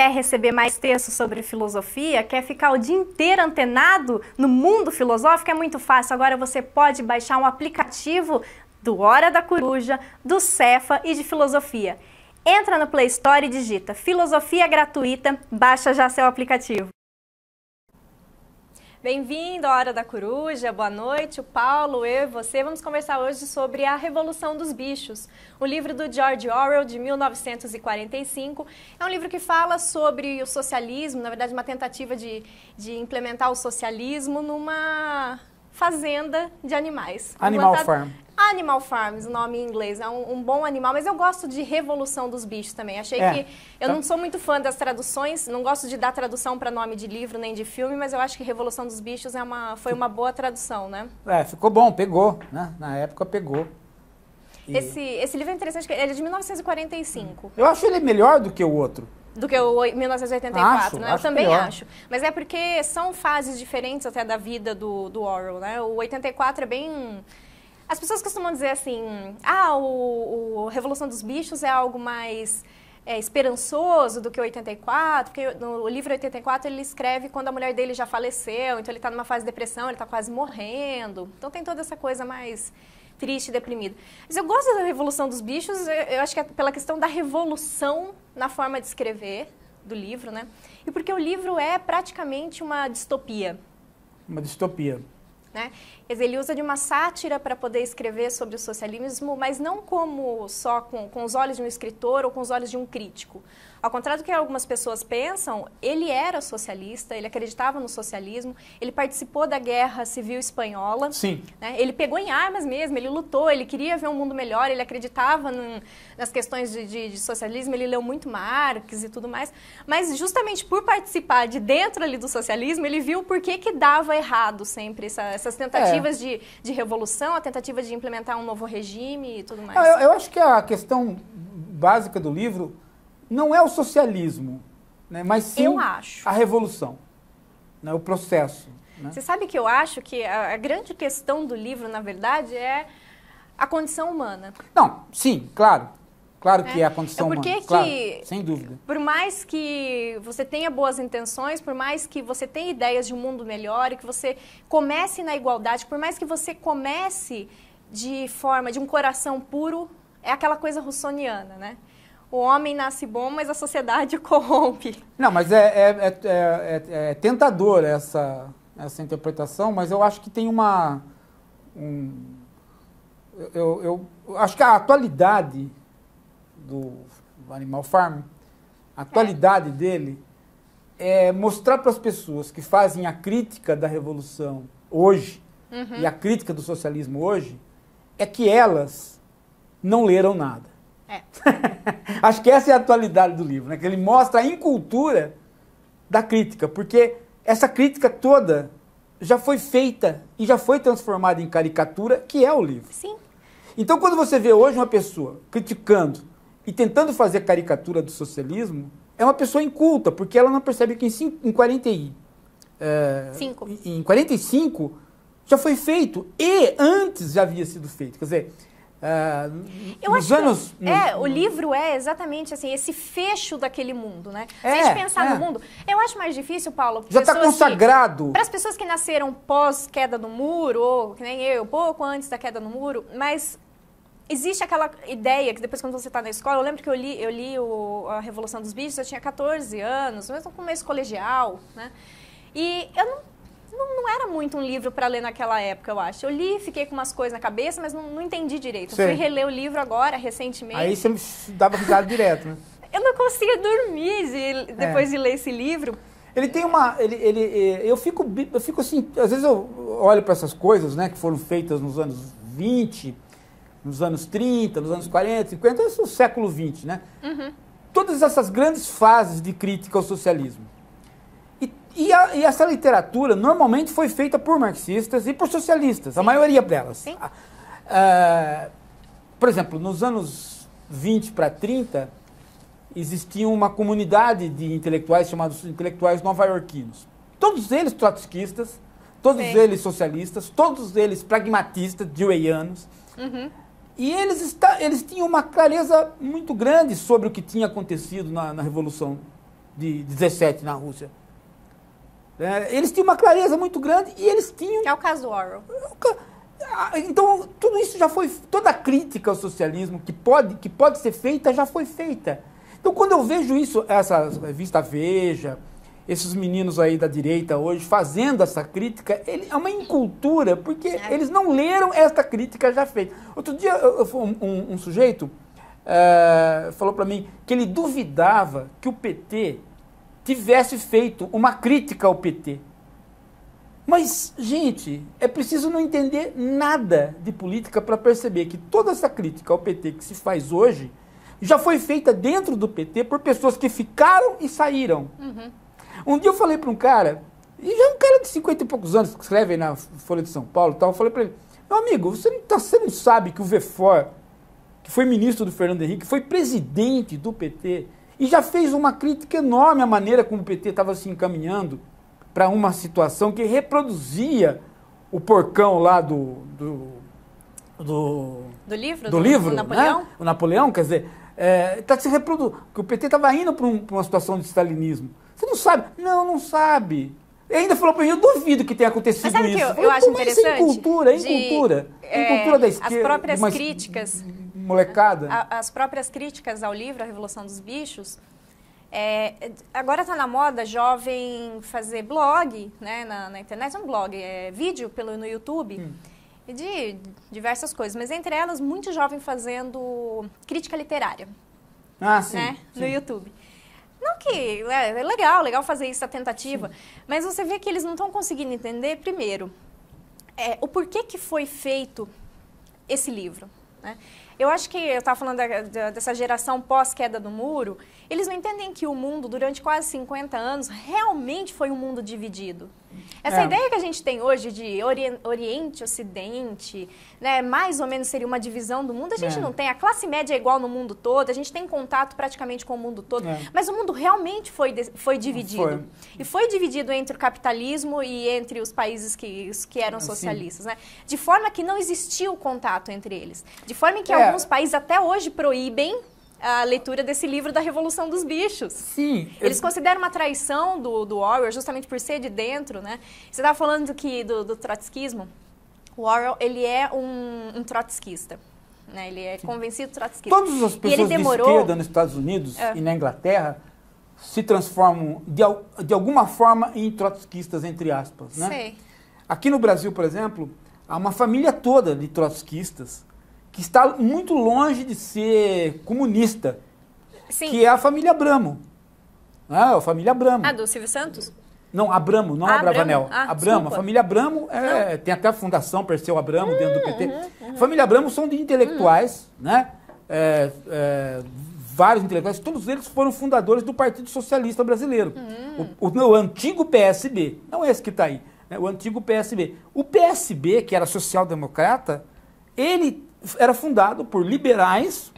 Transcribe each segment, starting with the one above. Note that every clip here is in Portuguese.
Quer receber mais textos sobre filosofia? Quer ficar o dia inteiro antenado no mundo filosófico? É muito fácil. Agora você pode baixar um aplicativo do Hora da Coruja, do Cefa e de filosofia. Entra no Play Store e digita Filosofia Gratuita, baixa já seu aplicativo. Bem-vindo à Hora da Coruja, boa noite, o Paulo, eu e você. Vamos conversar hoje sobre A Revolução dos Bichos, o livro do George Orwell, de 1945. É um livro que fala sobre o socialismo, na verdade uma tentativa de implementar o socialismo numa fazenda de animais. Animal Farm. Animal Farms, o nome em inglês, é um bom animal, mas eu gosto de Revolução dos Bichos também. Achei que eu não sou muito fã das traduções, não gosto de dar tradução para nome de livro nem de filme, mas eu acho que Revolução dos Bichos foi uma boa tradução, né? Ficou bom, pegou, né? Na época pegou. E... Esse livro é interessante, ele é de 1945. Eu acho ele melhor do que o outro. Do que o 1984, né? Eu também melhor. acho. Mas é porque são fases diferentes até da vida do Orwell, né? O 84 é bem... As pessoas costumam dizer assim, o Revolução dos Bichos é algo mais esperançoso do que o 84, porque no livro 84 ele escreve quando a mulher dele já faleceu, então ele está numa fase de depressão, ele está quase morrendo, então tem toda essa coisa mais triste e deprimida. Mas eu gosto da Revolução dos Bichos, eu acho que é pela questão da revolução na forma de escrever do livro, né? E porque o livro é praticamente uma distopia. Uma distopia. Né? Quer dizer, ele usa de uma sátira para poder escrever sobre o socialismo, mas não como só com os olhos de um escritor ou com os olhos de um crítico. Ao contrário do que algumas pessoas pensam, ele era socialista, ele acreditava no socialismo, ele participou da Guerra Civil Espanhola. Sim. Né? Ele pegou em armas mesmo, ele lutou, ele queria ver um mundo melhor, ele acreditava nas questões de socialismo, ele leu muito Marx e tudo mais. Mas justamente por participar de dentro ali do socialismo, ele viu por que dava errado sempre essas tentativas de revolução, a tentativa de implementar um novo regime e tudo mais. Eu acho que a questão básica do livro não é o socialismo, né, mas sim a revolução, né, o processo. Né? Você sabe que eu acho que a grande questão do livro, na verdade, é a condição humana. Não, sim, claro. Claro que é a condição humana. Claro, sem dúvida. Por mais que você tenha boas intenções, por mais que você tenha ideias de um mundo melhor e que você comece na igualdade, por mais que você comece de um coração puro, é aquela coisa russoniana, né? O homem nasce bom, mas a sociedade o corrompe. Não, mas é tentador essa interpretação, mas eu acho que tem eu acho que a atualidade do Animal Farm, a atualidade dele é mostrar para as pessoas que fazem a crítica da revolução hoje e a crítica do socialismo hoje, é que elas não leram nada. Acho que essa é a atualidade do livro, né? Que ele mostra a incultura da crítica, porque essa crítica toda já foi feita e já foi transformada em caricatura, que é o livro. Sim. Então, quando você vê hoje uma pessoa criticando e tentando fazer caricatura do socialismo, é uma pessoa inculta, porque ela não percebe que em 45 já foi feito e antes já havia sido feito. Quer dizer, o livro é exatamente assim, esse fecho daquele mundo, né? Se a gente pensar no mundo, eu acho mais difícil, Paulo, já está consagrado. Para as pessoas que nasceram pós queda do muro, ou que nem eu, pouco antes da queda do muro, mas existe aquela ideia que depois quando você está na escola, eu lembro que eu li a Revolução dos Bichos, eu tinha 14 anos, mesmo no começo colegial, né? E eu não era muito um livro para ler naquela época, eu acho. Eu li, fiquei com umas coisas na cabeça, mas não entendi direito. Eu fui reler o livro agora, recentemente. Aí você dava risada direto, né? Eu não conseguia dormir depois de ler esse livro. Ele tem eu fico assim, às vezes eu olho para essas coisas, né, que foram feitas nos anos 20, nos anos 30, nos anos 40, 50, esse é o século 20, né? Todas essas grandes fases de crítica ao socialismo. E essa literatura normalmente foi feita por marxistas e por socialistas, a maioria delas. Sim. Por exemplo, nos anos 20 para 30, existia uma comunidade de intelectuais chamados intelectuais nova-iorquinos. Todos eles trotskistas, todos eles socialistas, todos eles pragmatistas, deweyanos. E eles tinham uma clareza muito grande sobre o que tinha acontecido na Revolução de 17 na Rússia. Eles tinham uma clareza muito grande e eles tinham... É o caso do Orwell. Então, tudo isso já foi... Toda a crítica ao socialismo que pode ser feita, já foi feita. Então, quando eu vejo isso, essa revista Veja, esses meninos aí da direita hoje fazendo essa crítica, é uma incultura, porque eles não leram esta crítica já feita. Outro dia, um sujeito falou para mim que ele duvidava que o PT tivesse feito uma crítica ao PT. Mas, gente, é preciso não entender nada de política para perceber que toda essa crítica ao PT que se faz hoje já foi feita dentro do PT por pessoas que ficaram e saíram. Uhum. Um dia eu falei para um cara, e já é um cara de 50 e poucos anos, que escreve aí na Folha de São Paulo e tal, eu falei para ele, meu amigo, você não sabe que o Vefor, que foi ministro do Fernando Henrique, foi presidente do PT, e já fez uma crítica enorme à maneira como o PT estava se encaminhando para uma situação que reproduzia o porcão lá do livro? Do livro, o Napoleão? Né? O Napoleão, quer dizer, que o PT estava indo para uma situação de stalinismo. Você não sabe? Não sabe. E ainda falou para mim, eu duvido que tenha acontecido mas sabe isso. Que eu acho interessante? É incultura, incultura. Incultura da esquerda. As próprias críticas... Molecada. As próprias críticas ao livro, A Revolução dos Bichos, agora está na moda jovem fazer blog, né, na internet, não blog, vídeo no YouTube, de diversas coisas, mas entre elas, muito jovem fazendo crítica literária, sim, né, sim. no YouTube. Não que é legal fazer isso, a tentativa, sim. Mas você vê que eles não estão conseguindo entender, primeiro, o porquê que foi feito esse livro, né? Eu acho que, eu estava falando dessa geração pós-queda do muro, eles não entendem que o mundo, durante quase 50 anos, realmente foi um mundo dividido. Essa ideia que a gente tem hoje de Oriente, Ocidente, né, mais ou menos seria uma divisão do mundo, a gente não tem. A classe média é igual no mundo todo, a gente tem contato praticamente com o mundo todo, mas o mundo realmente foi dividido. E foi dividido entre o capitalismo e entre os países que eram socialistas, né? De forma que não existia o contato entre eles. De forma que alguns países até hoje proíbem a leitura desse livro da Revolução dos Bichos. Sim. Eles consideram uma traição do Orwell, justamente por ser de dentro, né? Você estava falando do trotskismo. O Orwell, ele é um trotskista, né? Ele é convencido trotskista. Todas as pessoas de esquerda nos Estados Unidos e na Inglaterra se transformam, de alguma forma, em trotskistas, entre aspas, né? Sei. Aqui no Brasil, por exemplo, há uma família toda de trotskistas que está muito longe de ser comunista, sim. Que é a família Abramo. A família Abramo. Do Silvio Santos? Não, Abramo, não Abravanel. Abramo. A família Abramo tem até a fundação Perseu Abramo dentro do PT. A família Abramo são de intelectuais, né? Vários intelectuais, todos eles foram fundadores do Partido Socialista Brasileiro. O antigo PSB, não esse que está aí, né? O antigo PSB. O PSB, que era social-democrata, ele era fundado por liberais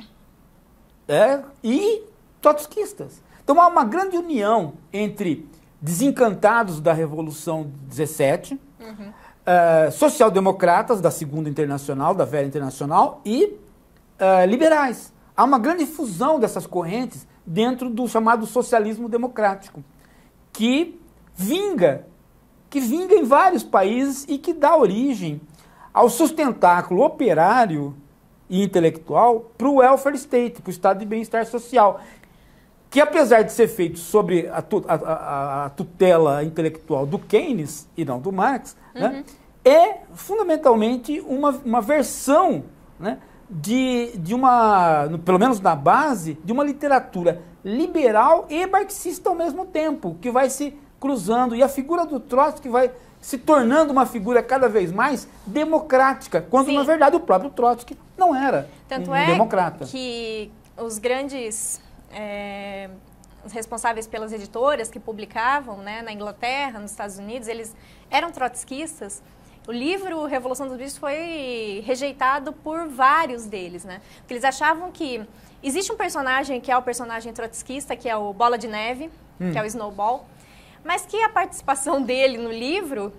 e trotskistas. Então há uma grande união entre desencantados da Revolução de 17, social-democratas da Segunda Internacional, da Velha Internacional e liberais. Há uma grande fusão dessas correntes dentro do chamado socialismo democrático, que vinga em vários países e que dá origem ao sustentáculo operário e intelectual para o welfare state, para o estado de bem-estar social, que apesar de ser feito sobre a tutela intelectual do Keynes e não do Marx, né, é fundamentalmente uma versão, né, de uma, pelo menos na base, de uma literatura liberal e marxista ao mesmo tempo, que vai se cruzando, e a figura do Trotsky vai se tornando uma figura cada vez mais democrática, quando, na verdade, o próprio Trotsky não era um democrata. Que os grandes os responsáveis pelas editoras que publicavam, né, na Inglaterra, nos Estados Unidos, eles eram trotskistas. O livro Revolução dos Bichos foi rejeitado por vários deles, né? Porque eles achavam que existe um personagem que é o personagem trotskista, que é o Bola de Neve, que é o Snowball, mas que a participação dele no livro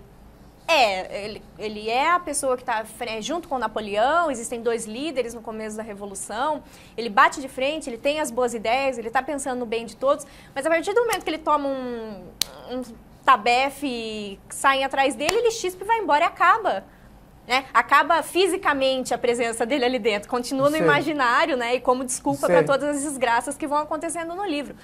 Ele é a pessoa que está junto com Napoleão, existem 2 líderes no começo da Revolução, ele bate de frente, ele tem as boas ideias, ele está pensando no bem de todos, mas a partir do momento que ele toma um tabefe e saem atrás dele, ele chispa e vai embora e acaba. Né? Acaba fisicamente a presença dele ali dentro, continua no imaginário, né? E como desculpa para todas as desgraças que vão acontecendo no livro.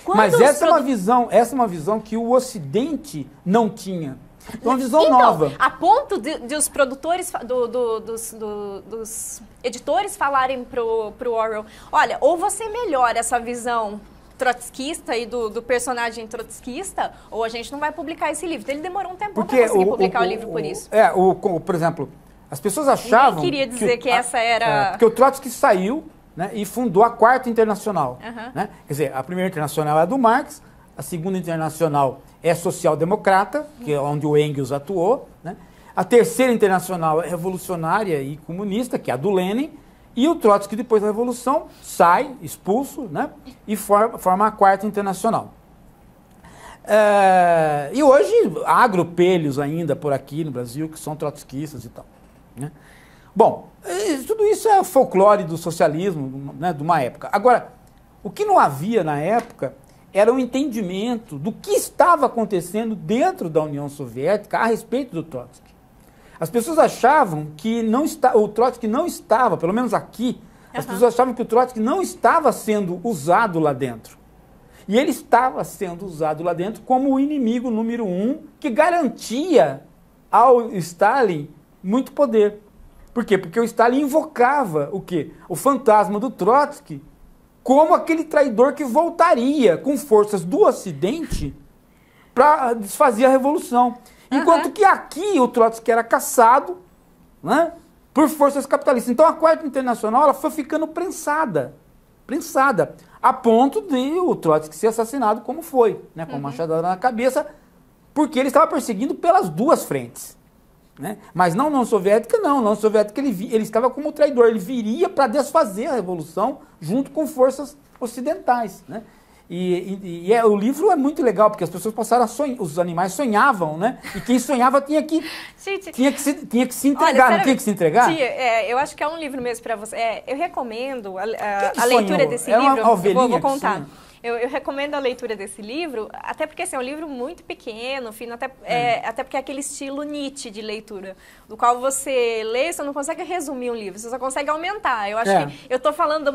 Mas essa é uma visão que o Ocidente não tinha. É uma visão então, nova. A ponto de os produtores, dos editores falarem pro Orwell, olha, ou você melhora essa visão trotskista e do personagem trotskista, ou a gente não vai publicar esse livro. Então, ele demorou um tempo para conseguir publicar o livro por isso. Por exemplo, as pessoas achavam... Ninguém queria dizer que essa era... porque o Trotsky saiu, né, e fundou a Quarta Internacional. Né? Quer dizer, a Primeira Internacional é do Marx, a Segunda Internacional é social-democrata, que é onde o Engels atuou, né? A Terceira Internacional é revolucionária e comunista, que é a do Lenin, e o Trotsky, depois da Revolução, sai, expulso, né? E forma a Quarta Internacional. E hoje há agrupelhos ainda por aqui no Brasil que são trotskistas e tal. Né? Bom, tudo isso é folclore do socialismo, né, de uma época. Agora, o que não havia na época era um entendimento do que estava acontecendo dentro da União Soviética a respeito do Trotsky. As pessoas achavam que o Trotsky não estava, pelo menos aqui, as pessoas achavam que o Trotsky não estava sendo usado lá dentro. E ele estava sendo usado lá dentro como o inimigo número 1 que garantia ao Stalin muito poder. Por quê? Porque o Stalin invocava o quê? O fantasma do Trotsky como aquele traidor que voltaria com forças do Ocidente para desfazer a Revolução. Enquanto que aqui o Trotsky era caçado, né, por forças capitalistas. Então a Quarta Internacional ela foi ficando prensada, a ponto de o Trotsky ser assassinado como foi, né, com uma machadada na cabeça, porque ele estava perseguindo pelas 2 frentes. Né? Mas não União Soviética, não. Na União Soviética ele estava como traidor, ele viria para desfazer a Revolução junto com forças ocidentais. Né? O livro é muito legal, porque as pessoas passaram a sonhar, os animais sonhavam, né? E quem sonhava tinha que se entregar, olha, não tinha que se entregar? Tia, eu acho que é um livro mesmo para você. Eu recomendo a leitura desse livro. Eu vou contar. Eu recomendo a leitura desse livro, até porque assim, é um livro muito pequeno, fino, até porque é aquele estilo Nietzsche de leitura, do qual você lê, você não consegue resumir um livro, você só consegue aumentar. Eu acho que eu estou falando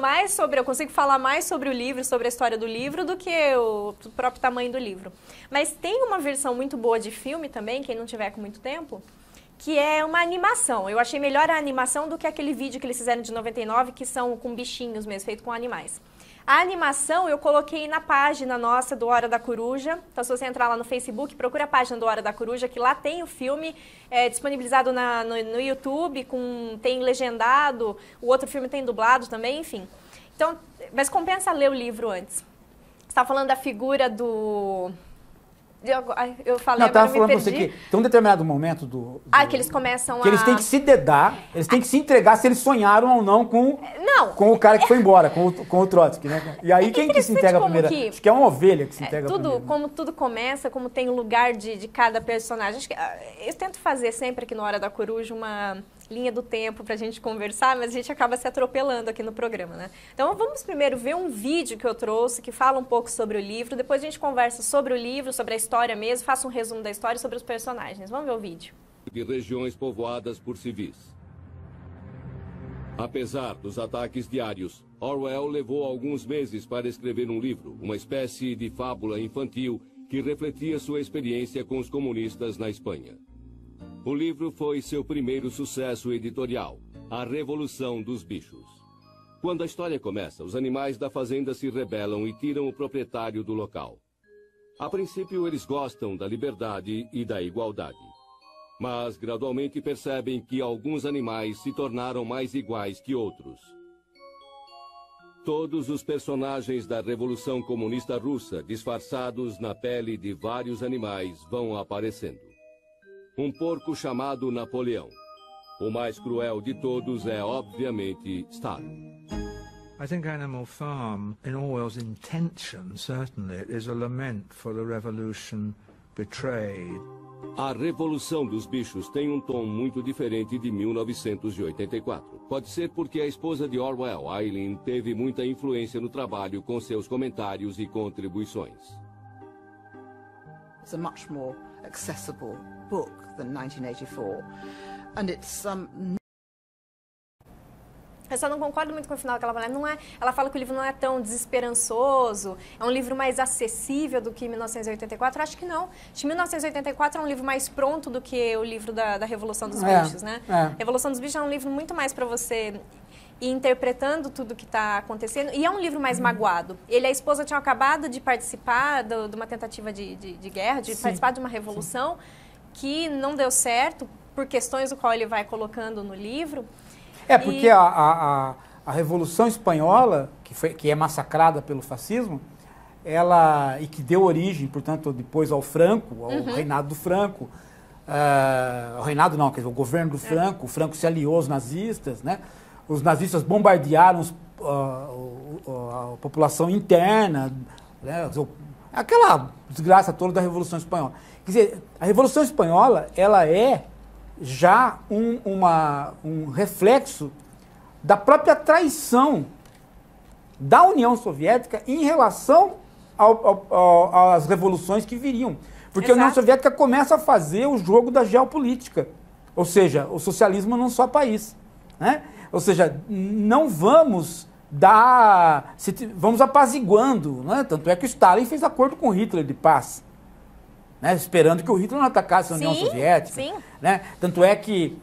eu consigo falar mais sobre o livro, sobre a história do livro, do que o próprio tamanho do livro. Mas tem uma versão muito boa de filme também, quem não tiver com muito tempo, que é uma animação. Eu achei melhor a animação do que aquele vídeo que eles fizeram de 99, que são com bichinhos mesmo, feito com animais. A animação eu coloquei na página nossa do Hora da Coruja. Então, se você entrar lá no Facebook, procura a página do Hora da Coruja, que lá tem o filme disponibilizado no YouTube, tem legendado, o outro filme tem dublado também, enfim. Então, mas compensa ler o livro antes. Você estava falando da figura do... Eu falei, não, agora me perdi. Você que tem um determinado momento que eles começam que eles têm que se dedar, eles têm que se entregar se eles sonharam ou não com o cara que foi embora, com o Trotsky, né? E aí quem que se entrega primeiro? Acho que é uma ovelha que se entrega primeiro. Como tudo começa, como tem o lugar de cada personagem. Acho que, eu tento fazer sempre aqui no Hora da Coruja uma linha do tempo pra gente conversar, mas a gente acaba se atropelando aqui no programa, né? Então vamos primeiro ver um vídeo que eu trouxe, que fala um pouco sobre o livro, depois a gente conversa sobre o livro, sobre a história mesmo, faça um resumo da história e sobre os personagens. Vamos ver o vídeo. De regiões povoadas por civis. Apesar dos ataques diários, Orwell levou alguns meses para escrever um livro, uma espécie de fábula infantil que refletia sua experiência com os comunistas na Espanha. O livro foi seu primeiro sucesso editorial, A Revolução dos Bichos. Quando a história começa, os animais da fazenda se rebelam e tiram o proprietário do local. A princípio, eles gostam da liberdade e da igualdade. Mas, gradualmente, percebem que alguns animais se tornaram mais iguais que outros. Todos os personagens da Revolução Comunista Russa, disfarçados na pele de vários animais, vão aparecendo. Um porco chamado Napoleão. O mais cruel de todos é, obviamente, Stalin. I think Animal Farm, in Orwell's intention, certainly, is a lament for the revolution betrayed. A Revolução dos Bichos tem um tom muito diferente de 1984. Pode ser porque a esposa de Orwell, Eileen, teve muita influência no trabalho com seus comentários e contribuições. It's a much more accessible book than 1984, and it's Eu só não concordo muito com o final que ela fala. Ela fala que o livro não é tão desesperançoso, é um livro mais acessível do que 1984. Acho que não. Acho que 1984 é um livro mais pronto do que o livro da Revolução dos Bichos, né? Revolução dos Bichos é um livro muito mais para você ir interpretando tudo que está acontecendo. E é um livro mais magoado. Ele e a esposa tinham acabado de participar de uma tentativa de guerra, de participar de uma revolução que não deu certo por questões do qual ele vai colocando no livro. Porque a Revolução Espanhola, que é massacrada pelo fascismo, e que deu origem, portanto, depois ao Franco, ao reinado do Franco, ao reinado não, quer dizer, o governo do Franco, o Franco se aliou aos nazistas, né? Os nazistas bombardearam a população interna, né? Aquela desgraça toda da Revolução Espanhola. Quer dizer, a Revolução Espanhola, ela é já um reflexo da própria traição da União Soviética em relação às revoluções que viriam. Porque a União Soviética começa a fazer o jogo da geopolítica, ou seja, o socialismo num só país, né? Ou seja, não vamos vamos apaziguando, né? Tanto é que o Stalin fez acordo com Hitler de paz, né, esperando que o Hitler não atacasse a União Soviética. Né? Tanto é que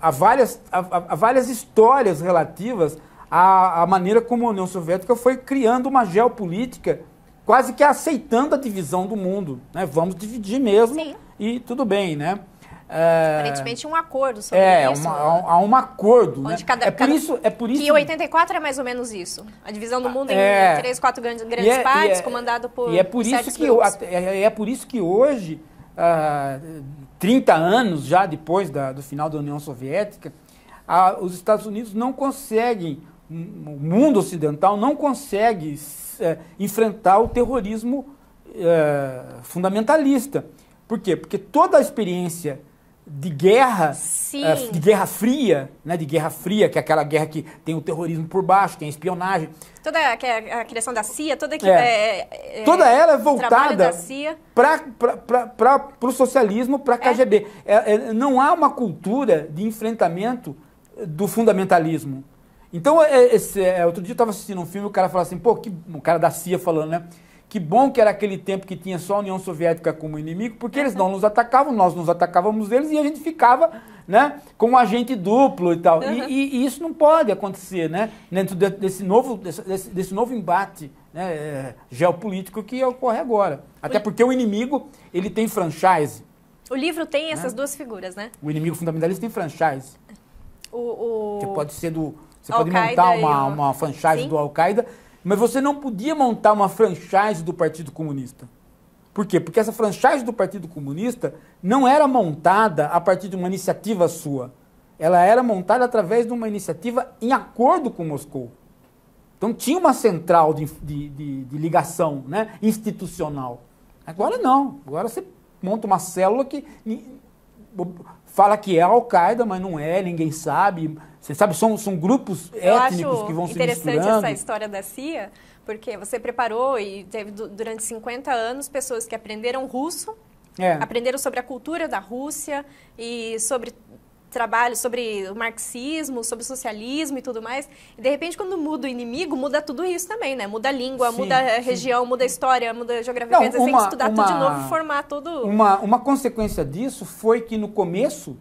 há várias histórias relativas à maneira como a União Soviética foi criando uma geopolítica, quase que aceitando a divisão do mundo. Né? Vamos dividir mesmo e tudo bem. Né? Aparentemente um acordo sobre isso. Há um acordo. Onde né? É por isso que 84 é mais ou menos isso. A divisão do mundo em 3, 4 grandes partes, comandado por certos grupos. É por isso que hoje, 30 anos já depois do final da União Soviética, os Estados Unidos não conseguem, o mundo ocidental não consegue enfrentar o terrorismo fundamentalista. Por quê? Porque toda a experiência de guerra fria, né, que é aquela guerra que tem o terrorismo por baixo, tem a espionagem. Toda a criação da CIA, toda ela é voltada para o socialismo, para a KGB. Não há uma cultura de enfrentamento do fundamentalismo. Então, outro dia eu estava assistindo um filme, o cara falou assim, o cara da CIA falando, né? Que bom que era aquele tempo que tinha só a União Soviética como inimigo, porque eles não nos atacavam, nós nos atacávamos eles e a gente ficava, né, com um agente duplo e tal. E isso não pode acontecer, né, dentro desse novo embate, né, geopolítico que ocorre agora. Até porque o inimigo, ele tem franchise. O livro tem essas duas figuras, né? O inimigo fundamentalista tem franchise. Que pode ser você pode montar uma franchise do Al-Qaeda, mas você não podia montar uma franchise do Partido Comunista. Por quê? Porque essa franchise do Partido Comunista não era montada a partir de uma iniciativa sua. Ela era montada através de uma iniciativa em acordo com Moscou. Então tinha uma central de ligação, né, institucional. Agora não. Agora você monta uma célula que fala que é a Al-Qaeda, mas não é, ninguém sabe. Você sabe, são grupos étnicos que vão se misturando. Eu acho interessante essa história da CIA, porque você preparou e teve durante 50 anos pessoas que aprenderam russo, aprenderam sobre a cultura da Rússia e sobre trabalho, sobre o marxismo, sobre o socialismo e tudo mais. E de repente, quando muda o inimigo, muda tudo isso também, né? Muda a língua, muda a região, muda a história, muda a geografia. Você tem que estudar tudo de novo e formar tudo. Uma consequência disso foi que no começo,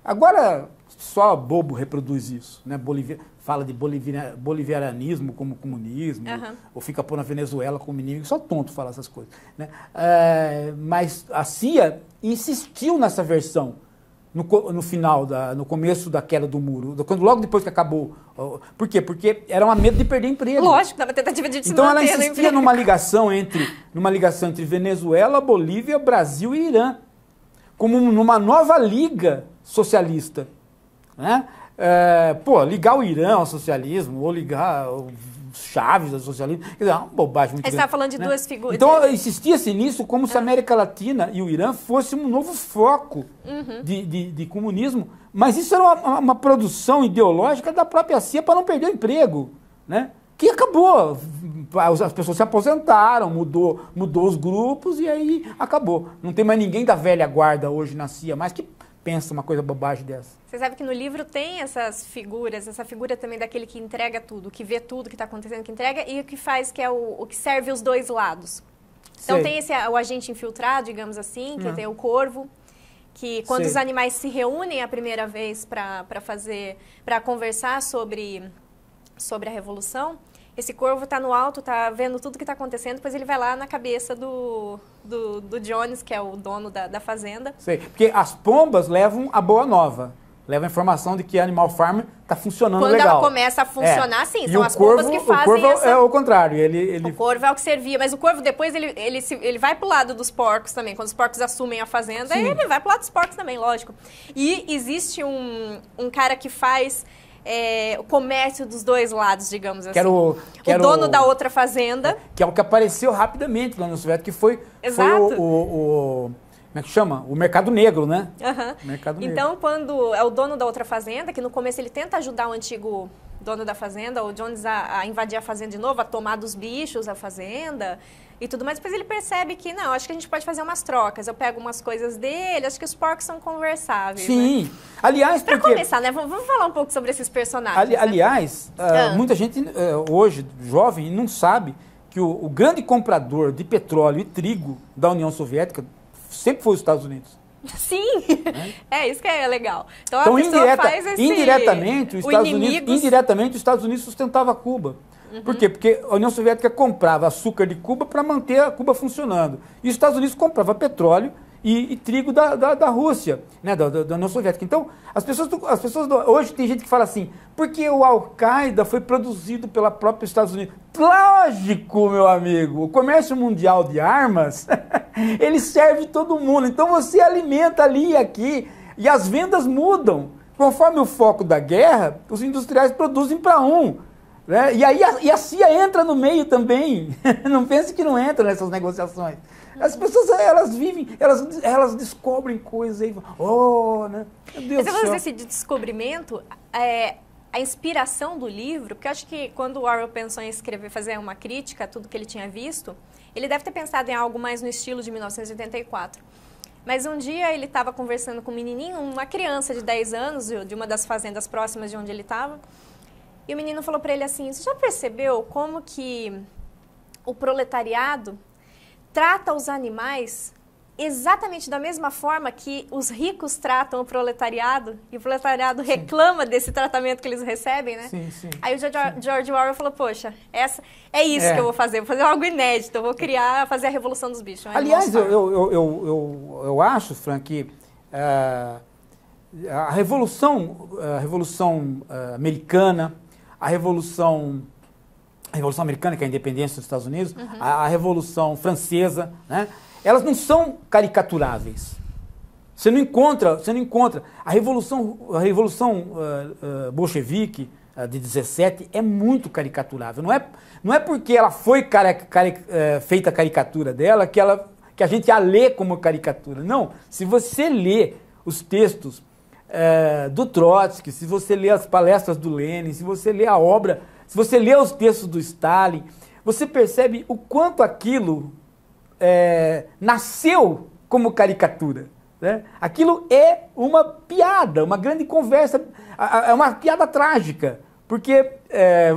agora só bobo reproduz isso, né? Fala de bolivarianismo como comunismo, ou fica pondo a Venezuela como inimigo, só tonto fala essas coisas, né? Mas a CIA insistiu nessa versão no final, no começo da queda do muro, logo depois que acabou. Por quê? Porque era um medo de perder emprego. Lógico, dava tentativa de então ela insistia numa ligação entre Venezuela, Bolívia, Brasil e Irã, como numa nova liga socialista, né? Ligar o Irã ao socialismo, ou ligar, chaves do socialismo. Quer dizer, é uma bobagem muito Aí você grande, estava falando de né? duas figuras. Então, insistia-se nisso como se a América Latina e o Irã fossem um novo foco de comunismo, mas isso era uma produção ideológica da própria CIA para não perder o emprego, né? Que acabou. As pessoas se aposentaram, mudou os grupos e aí acabou. Não tem mais ninguém da velha guarda hoje na CIA, mais que pensa uma coisa bobagem dessa. Você sabe que no livro tem essas figuras, essa figura também daquele que entrega tudo, que vê tudo que está acontecendo, que entrega, e o que faz, que é o que serve os dois lados. Então tem o agente infiltrado, digamos assim, que tem o corvo, que quando os animais se reúnem a primeira vez para conversar sobre a revolução, esse corvo está no alto, está vendo tudo que está acontecendo, depois ele vai lá na cabeça do Jones, que é o dono da fazenda. Sei, porque as pombas levam a boa nova, levam a informação de que a Animal Farm está funcionando Quando legal. Quando ela começa a funcionar, sim, são as corvo, pombas que fazem o corvo é o contrário. O corvo é o que servia, mas o corvo depois ele vai pro lado dos porcos também. Quando os porcos assumem a fazenda, ele vai pro lado dos porcos também, lógico. E existe um cara que faz o comércio dos dois lados, digamos assim. O dono da outra fazenda. Que é o que apareceu rapidamente lá no Soviético, que foi o como é que chama? O mercado negro, né? Mercado negro. Então, quando é o dono da outra fazenda, que no começo ele tenta ajudar o antigo dono da fazenda, o Jones, a invadir a fazenda de novo, a tomar dos bichos a fazenda e tudo mais, depois ele percebe que, não, acho que a gente pode fazer umas trocas, eu pego umas coisas dele, acho que os porcos são conversáveis. Sim. Né? Aliás, pra começar, né? Vamos falar um pouco sobre esses personagens. Aliás, muita gente hoje, jovem, não sabe que o grande comprador de petróleo e trigo da União Soviética sempre foi os Estados Unidos. Sim, isso que é legal. Então a pessoa faz esse... indiretamente, os Estados Unidos sustentava Cuba. Por quê? Porque a União Soviética comprava açúcar de Cuba para manter a Cuba funcionando. E os Estados Unidos comprava petróleo e trigo da Rússia, né, da União Soviética. Então, as pessoas hoje tem gente que fala assim, porque o Al-Qaeda foi produzido pela própria Estados Unidos. Lógico, meu amigo, o comércio mundial de armas, ele serve todo mundo. Então você alimenta ali e aqui, e as vendas mudam. Conforme o foco da guerra, os industriais produzem para um. Né? E aí a CIA entra no meio também. Não pense que não entra nessas negociações. As pessoas, elas vivem, elas descobrem coisas aí. Né? Meu Deus do céu. Mas esse descobrimento, a inspiração do livro, porque eu acho que quando o Orwell pensou em escrever, fazer uma crítica a tudo que ele tinha visto, ele deve ter pensado em algo mais no estilo de 1984. Mas um dia ele estava conversando com um menininho, uma criança de 10 anos, de uma das fazendas próximas de onde ele estava, e o menino falou para ele assim, você já percebeu como que o proletariado trata os animais exatamente da mesma forma que os ricos tratam o proletariado, e o proletariado reclama desse tratamento que eles recebem, né? Sim, sim. Aí o George Orwell falou, poxa, é isso que eu vou fazer algo inédito, eu vou fazer a Revolução dos Bichos. Aliás, eu acho, Frank, que a Revolução Americana, a Revolução Americana, que é a independência dos Estados Unidos, a Revolução Francesa, né? Elas não são caricaturáveis. Você não encontra a Revolução bolchevique de 17 é muito caricaturável. Não é porque ela foi feita a caricatura dela que a gente a lê como caricatura. Não. Se você lê os textos do Trotsky, se você lê as palestras do Lenin, se você lê a obra, se você lê os textos do Stalin, você percebe o quanto aquilo nasceu como caricatura. Né? Aquilo é uma piada, uma grande conversa, é uma piada trágica, porque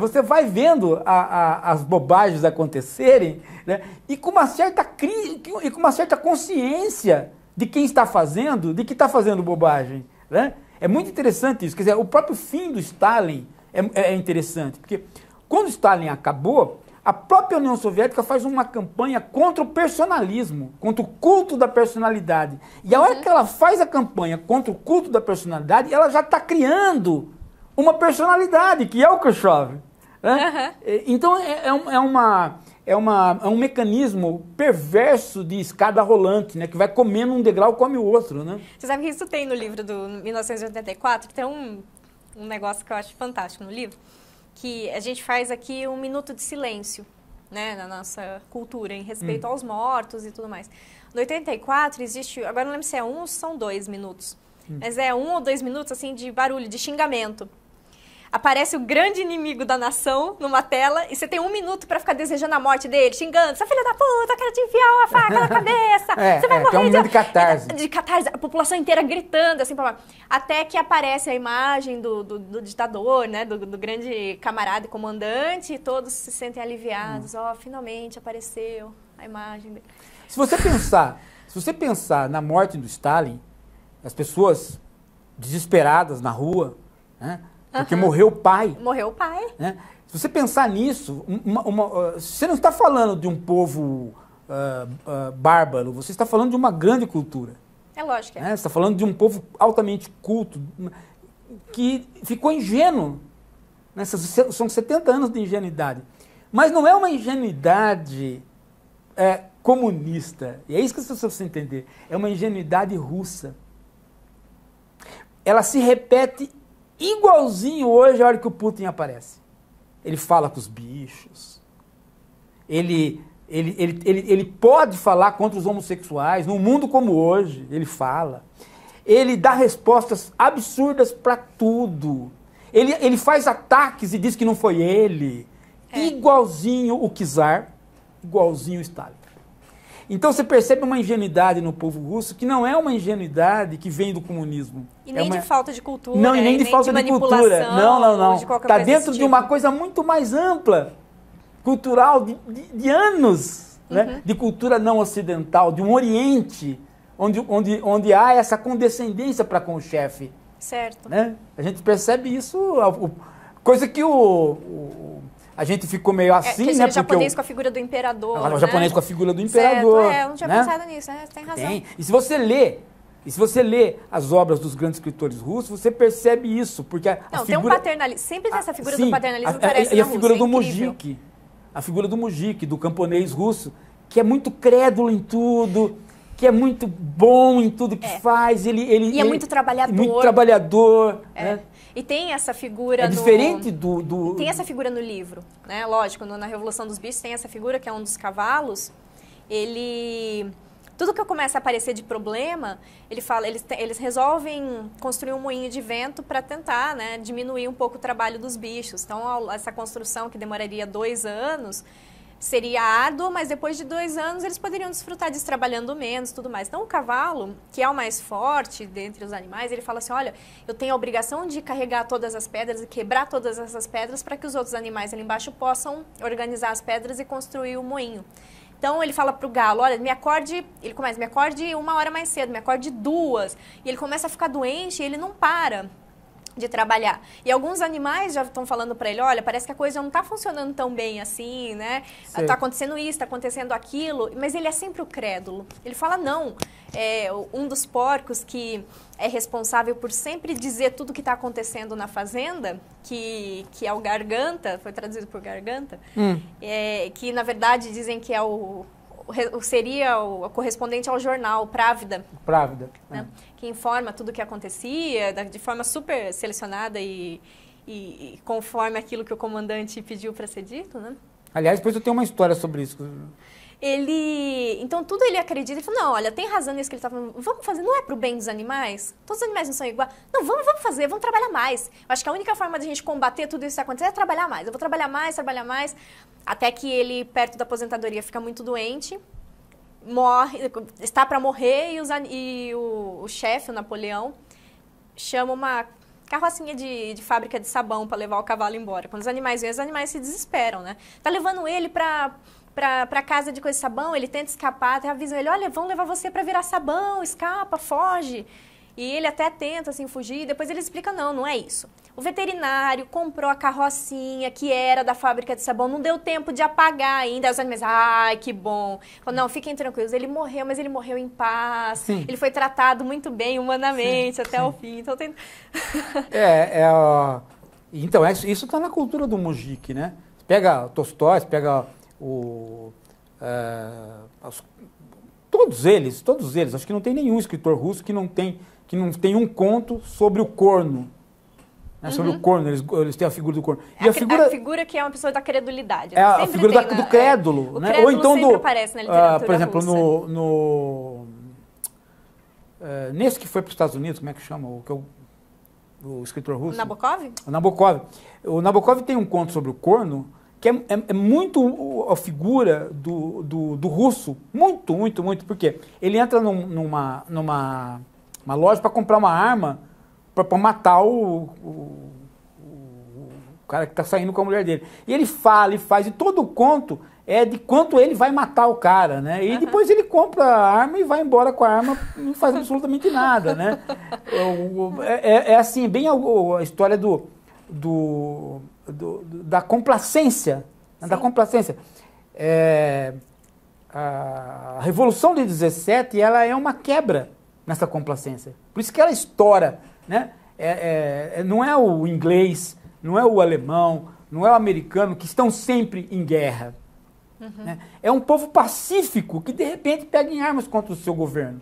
você vai vendo as bobagens acontecerem, né? E com uma certa consciência de quem está fazendo, de que está fazendo bobagem. Né? É muito interessante isso. Quer dizer, o próprio fim do Stalin é interessante, porque quando Stalin acabou, a própria União Soviética faz uma campanha contra o personalismo, contra o culto da personalidade. E a hora que ela faz a campanha contra o culto da personalidade, ela já está criando uma personalidade, que é o Khrushchev. Né? Então é um mecanismo perverso de escada rolante, né? Que vai comendo um degrau, come o outro. Né? Você sabe que isso tem no livro do 1984? Tem um negócio que eu acho fantástico no livro, que a gente faz aqui 1 minuto de silêncio, né, na nossa cultura, em respeito aos mortos e tudo mais. No 84 existe, agora não lembro se é 1 ou se são 2 minutos, mas é 1 ou 2 minutos, assim, de barulho, de xingamento. Aparece o grande inimigo da nação numa tela e você tem 1 minuto pra ficar desejando a morte dele, xingando, essa filha da puta, eu quero te enfiar uma faca na cabeça, você vai morrer. É um momento de catarse. De catarse, a população inteira gritando, assim, até que aparece a imagem do ditador, né, do grande camarada e comandante, e todos se sentem aliviados, finalmente apareceu a imagem dele. Se você pensar na morte do Stalin, as pessoas desesperadas na rua, né? Porque morreu o pai. Morreu o pai. Né? Se você pensar nisso, você não está falando de um povo bárbaro, você está falando de uma grande cultura. É lógico. Né? Você está falando de um povo altamente culto, que ficou ingênuo. Né? São 70 anos de ingenuidade. Mas não é uma ingenuidade comunista. E é isso que as pessoas precisam entender. É uma ingenuidade russa. Ela se repete igualzinho hoje a hora que o Putin aparece. Ele fala com os bichos. Ele pode falar contra os homossexuais. Num mundo como hoje, ele fala. Ele dá respostas absurdas para tudo. Ele faz ataques e diz que não foi ele. Igualzinho o Czar, igualzinho o Stalin. Então você percebe uma ingenuidade no povo russo que não é uma ingenuidade que vem do comunismo. E nem de falta de cultura. Não, e nem de falta de cultura. Não. Está dentro de uma coisa muito mais ampla, cultural, de anos, né? De cultura não ocidental, de um Oriente, onde há essa condescendência para com o chefe. Certo. Né? A gente percebe isso, coisa que a gente ficou meio assim, né? Porque japonês com a figura do imperador. O japonês com a figura do imperador. Certo, eu não tinha pensado nisso, né? Você tem razão. Tem. E se você lê as obras dos grandes escritores russos, você percebe isso, porque tem um paternalismo. Sempre tem essa figura do paternalismo que aparece e na a figura Rússia, do Mujik. A figura do Mujik, do camponês russo, que é muito crédulo em tudo, que é muito bom em tudo que faz. E é muito trabalhador. Muito trabalhador. Né? E tem essa figura... É diferente Tem essa figura no livro, né? Lógico, na Revolução dos Bichos tem essa figura que é um dos cavalos. Tudo que começa a aparecer de problema, eles resolvem construir um moinho de vento para tentar, né, diminuir um pouco o trabalho dos bichos. Então, essa construção que demoraria 2 anos... seria árduo, mas depois de 2 anos eles poderiam desfrutar disso trabalhando menos, tudo mais. Então o cavalo, que é o mais forte dentre os animais, ele fala assim, olha, eu tenho a obrigação de carregar todas as pedras e quebrar todas essas pedras para que os outros animais ali embaixo possam organizar as pedras e construir o moinho. Então ele fala pro galo, olha, me acorde 1 hora mais cedo, me acorde 2. E ele começa a ficar doente e ele não para de trabalhar. E alguns animais já estão falando para ele, olha, parece que a coisa não está funcionando tão bem assim, né? Está acontecendo isso, está acontecendo aquilo, mas ele é sempre o crédulo. Ele fala, não, um dos porcos que é responsável por sempre dizer tudo o que está acontecendo na fazenda, que é o Garganta, foi traduzido por Garganta, que na verdade dizem que é seria o correspondente ao jornal, Pravda. Pravda. Né? Que informa tudo o que acontecia, de forma super selecionada e conforme aquilo que o comandante pediu para ser dito, né? Aliás, depois eu tenho uma história sobre isso. Então, tudo ele acredita. Ele falou, não, olha, tem razão nisso que ele está falando. Vamos fazer, não é pro bem dos animais? Todos os animais não são iguais. Não, vamos fazer, vamos trabalhar mais. Eu acho que a única forma de a gente combater tudo isso que está acontecendo é trabalhar mais. Eu vou trabalhar mais. Até que ele, perto da aposentadoria, fica muito doente. Morre, está para morrer e o chefe, o Napoleão, chama uma carrocinha de fábrica de sabão para levar o cavalo embora. Quando os animais vêm, os animais se desesperam, né? Tá levando ele para casa de coisa de sabão, ele tenta escapar, até avisam ele, olha, vão levar você para virar sabão, escapa, foge. E ele até tenta, assim, fugir, e depois ele explica, não é isso. O veterinário comprou a carrocinha que era da fábrica de sabão, não deu tempo de apagar ainda. Os animais, ai, que bom. Falou, não, fiquem tranquilos, ele morreu, mas ele morreu em paz. Sim. Ele foi tratado muito bem, humanamente, até o fim. Então, tem... Então, isso está na cultura do Mujik, né? Pega Tolstói, pega todos eles, acho que não tem nenhum escritor russo que não tem um conto sobre o corno. né, sobre o corno, eles têm a figura do corno. E a figura que é uma pessoa da credulidade. É a figura do crédulo. O né? crédulo ou então sempre aparece na literatura por exemplo, russa. Nesse que foi para os Estados Unidos, como é que chama? O escritor russo? Nabokov? O Nabokov. O Nabokov tem um conto sobre o corno que é muito a figura do russo. Muito, muito, muito. Por quê? Ele entra numa loja para comprar uma arma para matar o cara que está saindo com a mulher dele. E ele fala e faz, e todo o conto é de quanto ele vai matar o cara, né? E depois ele compra a arma e vai embora com a arma e não faz absolutamente nada, né? É assim, bem a história da complacência. Né? Da complacência. A Revolução de 17, ela é uma quebra nessa complacência. Por isso que ela estoura, né? Não é o inglês, não é o alemão, não é o americano que estão sempre em guerra. Né? É um povo pacífico que, de repente, pega em armas contra o seu governo.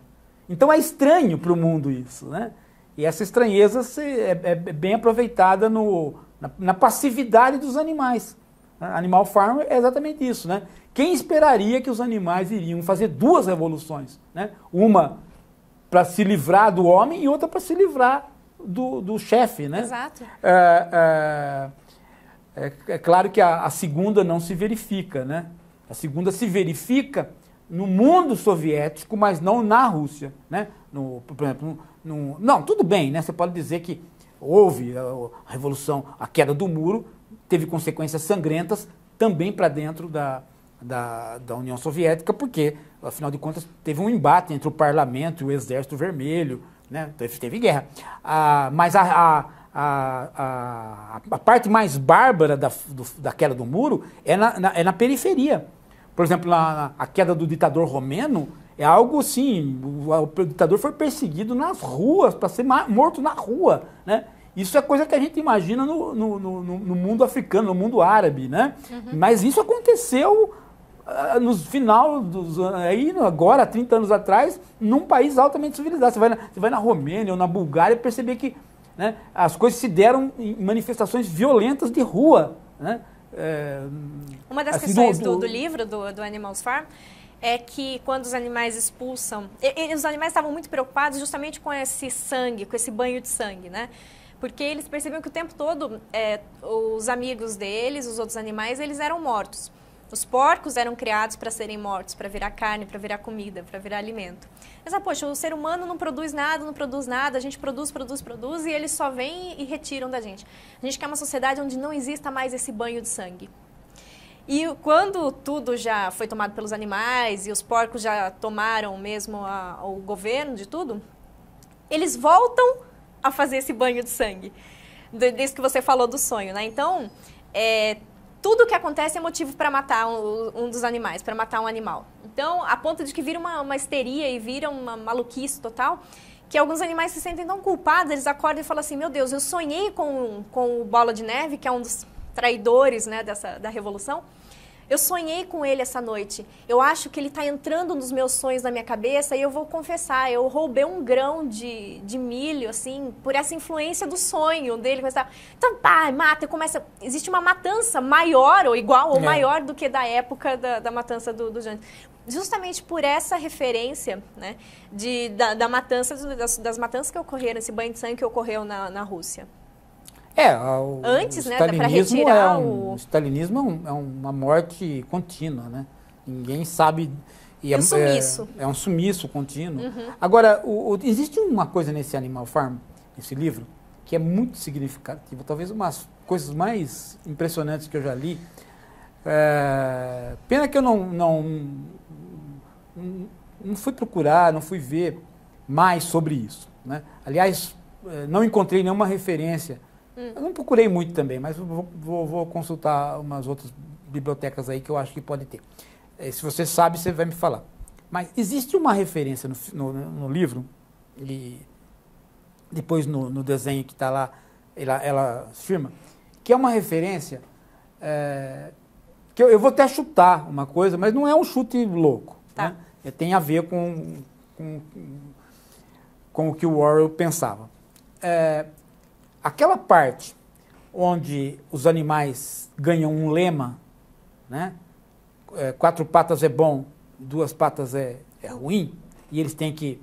Então é estranho para o mundo isso. Né? E essa estranheza é bem aproveitada na passividade dos animais. Animal Farm é exatamente isso. Né? Quem esperaria que os animais iriam fazer duas revoluções? Né? Uma para se livrar do homem e outra para se livrar do chefe. Né? Exato. É claro que a segunda não se verifica, né? A segunda se verifica no mundo soviético, mas não na Rússia, né? Por exemplo, não, tudo bem, né? Você pode dizer que houve a revolução, a queda do muro, teve consequências sangrentas também para dentro da União Soviética, porque, afinal de contas, teve um embate entre o parlamento e o Exército Vermelho, né? Teve guerra. Mas a parte mais bárbara da queda do muro é na periferia. Por exemplo, a queda do ditador romeno é algo assim, o ditador foi perseguido nas ruas, para ser morto na rua, né? Isso é coisa que a gente imagina no mundo africano, no mundo árabe, né? Mas isso aconteceu no final agora, 30 anos atrás, num país altamente civilizado. Você vai na Romênia ou na Bulgária e perceber que, né, as coisas se deram em manifestações violentas de rua, né? Uma das assim, questões do livro, do Animals Farm, é que quando os animais expulsam... os animais estavam muito preocupados justamente com esse sangue, com esse banho de sangue, né? Porque eles percebiam que o tempo todo os amigos deles, os outros animais, eles eram mortos. Os porcos eram criados para serem mortos, para virar carne, para virar comida, para virar alimento. Mas, poxa, o ser humano não produz nada, a gente produz e eles só vêm e retiram da gente. A gente quer uma sociedade onde não exista mais esse banho de sangue. E quando tudo já foi tomado pelos animais e os porcos já tomaram mesmo o governo de tudo, eles voltam a fazer esse banho de sangue. Desde que você falou do sonho, né? Então, tudo que acontece é motivo para matar um dos animais, para matar um animal. Então, a ponto de que vira uma histeria e vira uma maluquice total, que alguns animais se sentem tão culpados, eles acordam e falam assim, meu Deus, eu sonhei com o Bola de Neve, que é um dos traidores, né, da Revolução. Eu sonhei com ele essa noite. Eu acho que ele está entrando nos meus sonhos na minha cabeça e eu vou confessar, eu roubei um grão de milho, assim, por essa influência do sonho dele. Então, pá, mata, existe uma matança maior ou igual ou maior do que da época da matança do Jannes. Justamente por essa referência, né, da matança, das matanças que ocorreram, esse banho de sangue que ocorreu na Rússia. Antes, né, para retirar o stalinismo é uma morte contínua, né? Ninguém sabe. Um sumiço. É um sumiço contínuo. Agora, existe uma coisa nesse Animal Farm, nesse livro, que é muito significativa, talvez umas coisas mais impressionantes que eu já li. Pena que eu não fui procurar, não fui ver mais sobre isso, né? Aliás, não encontrei nenhuma referência. Eu não procurei muito também, mas vou consultar umas outras bibliotecas aí que eu acho que pode ter. Se você sabe, você vai me falar. Mas existe uma referência no livro, e depois no desenho que está lá, ela afirma, que é uma referência, que eu vou até chutar uma coisa, mas não é um chute louco. Tá. Né? Tem a ver com o que o Orwell pensava. aquela parte onde os animais ganham um lema, né? 4 patas é bom, 2 patas é ruim, e eles têm que...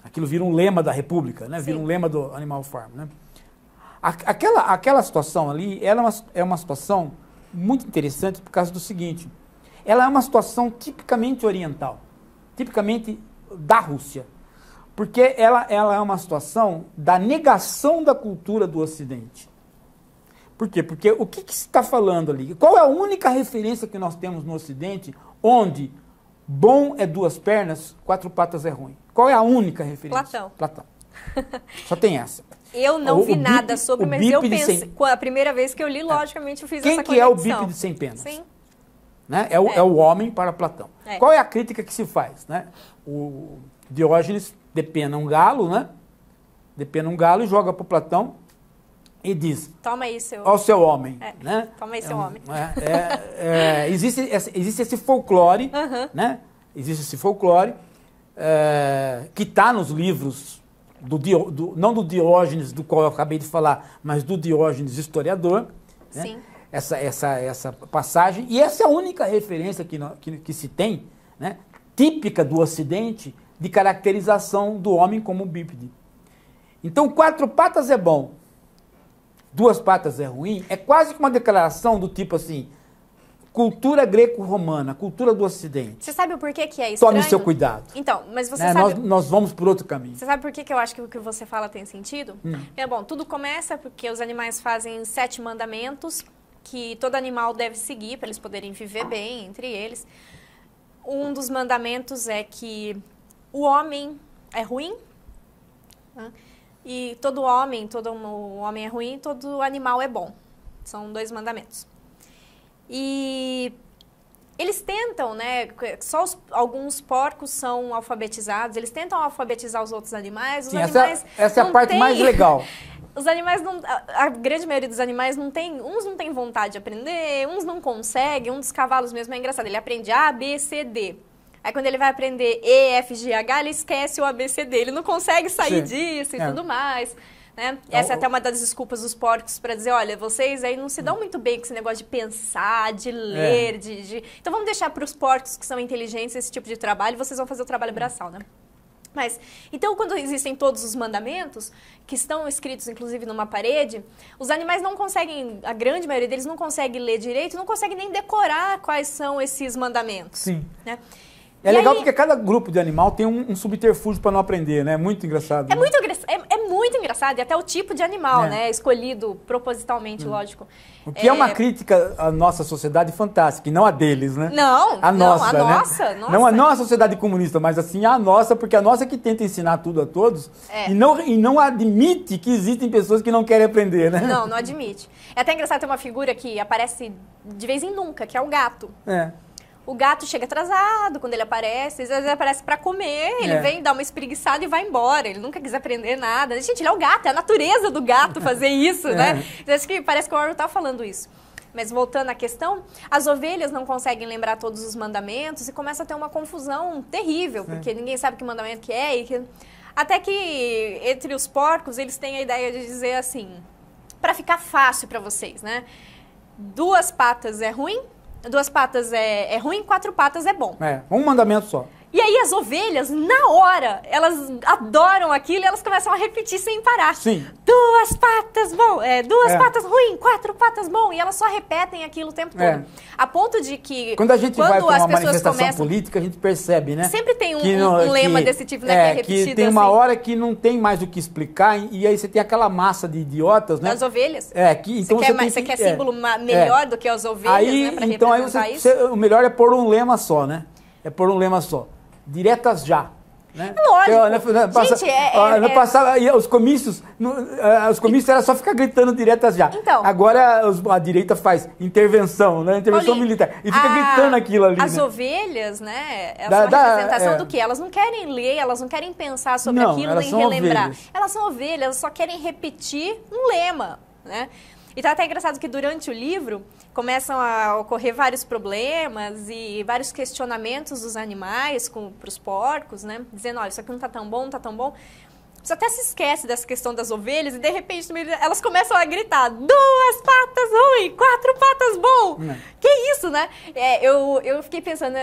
Aquilo vira um lema da República, né? Vira um lema do Animal Farm, né? Aquela situação ali, ela é uma situação muito interessante por causa do seguinte: ela é uma situação tipicamente oriental, tipicamente da Rússia, porque ela é uma situação da negação da cultura do Ocidente. Por quê? Porque o que se está falando ali? Qual é a única referência que nós temos no Ocidente onde bom é 2 pernas, 4 patas é ruim? Qual é a única referência? Platão. Só tem essa. Eu não vi nada sobre, mas eu pensei... A primeira vez que eu li, logicamente, eu fiz essa conexão. Quem que é o bípede sem penas? Sim. Né? É o homem para Platão. Qual é a crítica que se faz? Né? O Diógenes depena um galo, né? Depena um galo e joga para o Platão e diz... Toma aí, seu... Ó o seu homem. Né? Toma aí, seu homem. Existe esse folclore, né? Existe esse folclore que está nos livros... não do Diógenes, do qual eu acabei de falar, mas do Diógenes historiador, né? Essa passagem, e essa é a única referência que se tem, né? Típica do Ocidente, de caracterização do homem como bípede. Então, 4 patas é bom, 2 patas é ruim, é quase que uma declaração do tipo assim: cultura greco-romana, cultura do Ocidente. Você sabe o porquê que é estranho? Tome seu cuidado. Então, mas você né? sabe... Nós vamos por outro caminho. Você sabe por que eu acho que o que você fala tem sentido? Bom, tudo começa porque os animais fazem 7 mandamentos que todo animal deve seguir para eles poderem viver bem entre eles. Um dos mandamentos é que o homem é ruim, né? E todo homem é ruim, todo animal é bom. São 2 mandamentos. E eles tentam, né? Só alguns porcos são alfabetizados, eles tentam alfabetizar os outros animais. Sim, essa é a parte mais legal. Os animais não... A grande maioria dos animais não tem... Uns não tem vontade de aprender, uns não conseguem. Um dos cavalos mesmo é engraçado. Ele aprende A, B, C, D. Aí quando ele vai aprender E, F, G, H, ele esquece o A, B, C, D. Ele não consegue sair disso e tudo mais. Né? Essa é até uma das desculpas dos porcos para dizer: olha, vocês aí não se dão muito bem com esse negócio de pensar, de ler, Então vamos deixar para os porcos que são inteligentes esse tipo de trabalho e vocês vão fazer o trabalho braçal, né? Mas, então, quando existem todos os mandamentos, que estão escritos, inclusive, numa parede, os animais não conseguem, a grande maioria deles não consegue ler direito, não consegue nem decorar quais são esses mandamentos. Sim. Né? É legal porque cada grupo de animal tem um subterfúgio para não aprender, né? É muito engraçado. É muito engraçado, e até o tipo de animal, né? Escolhido propositalmente, lógico. O que é uma crítica à nossa sociedade fantástica, e não a deles, né? Não, a nossa, né? Nossa. Não a sociedade comunista, mas assim a nossa, porque a nossa que tenta ensinar tudo a todos e não admite que existem pessoas que não querem aprender, né? Não admite. É até engraçado ter uma figura que aparece de vez em nunca, que é o gato. O gato chega atrasado quando ele aparece, às vezes ele aparece pra comer, ele vem dar uma espreguiçada e vai embora, ele nunca quis aprender nada. Gente, ele é o gato, é a natureza do gato fazer isso, né? Acho que parece que o Orwell tá falando isso. Mas voltando à questão, as ovelhas não conseguem lembrar todos os mandamentos e começa a ter uma confusão terrível, porque ninguém sabe que mandamento que é. Até que entre os porcos eles têm a ideia de dizer assim, pra ficar fácil pra vocês, né? 2 patas é ruim, 2 patas é ruim, 4 patas é bom. Um mandamento só. E aí as ovelhas, na hora, elas adoram aquilo e elas começam a repetir sem parar. Sim. 2 patas bom, 2 patas ruim, 4 patas bom. E elas só repetem aquilo o tempo todo. A ponto de que... Quando a gente vai para uma manifestação política, a gente percebe, né? Sempre tem um lema desse tipo, né? Que é repetido que tem uma hora que não tem mais o que explicar e aí você tem aquela massa de idiotas, né? Das ovelhas. Então você quer símbolo melhor do que as ovelhas, aí, né? Pra então representar isso? O melhor é pôr um lema só, né? É pôr um lema só. Diretas já. Né? Lógico. Os comícios era só ficar gritando diretas já. Então, agora a direita faz intervenção, né? Intervenção militar. E fica gritando aquilo ali. As ovelhas, né? Elas são a representação do quê? Elas não querem ler, elas não querem pensar sobre aquilo nem relembrar. Elas são ovelhas, elas só querem repetir um lema, né? E tá até engraçado que durante o livro começam a ocorrer vários problemas e vários questionamentos dos animais para os porcos, né? Dizendo, olha, isso aqui não tá tão bom, não tá tão bom. Você até se esquece dessa questão das ovelhas e, de repente, elas começam a gritar 2 patas ruim, 4 patas bom. Que isso, né? Eu fiquei pensando...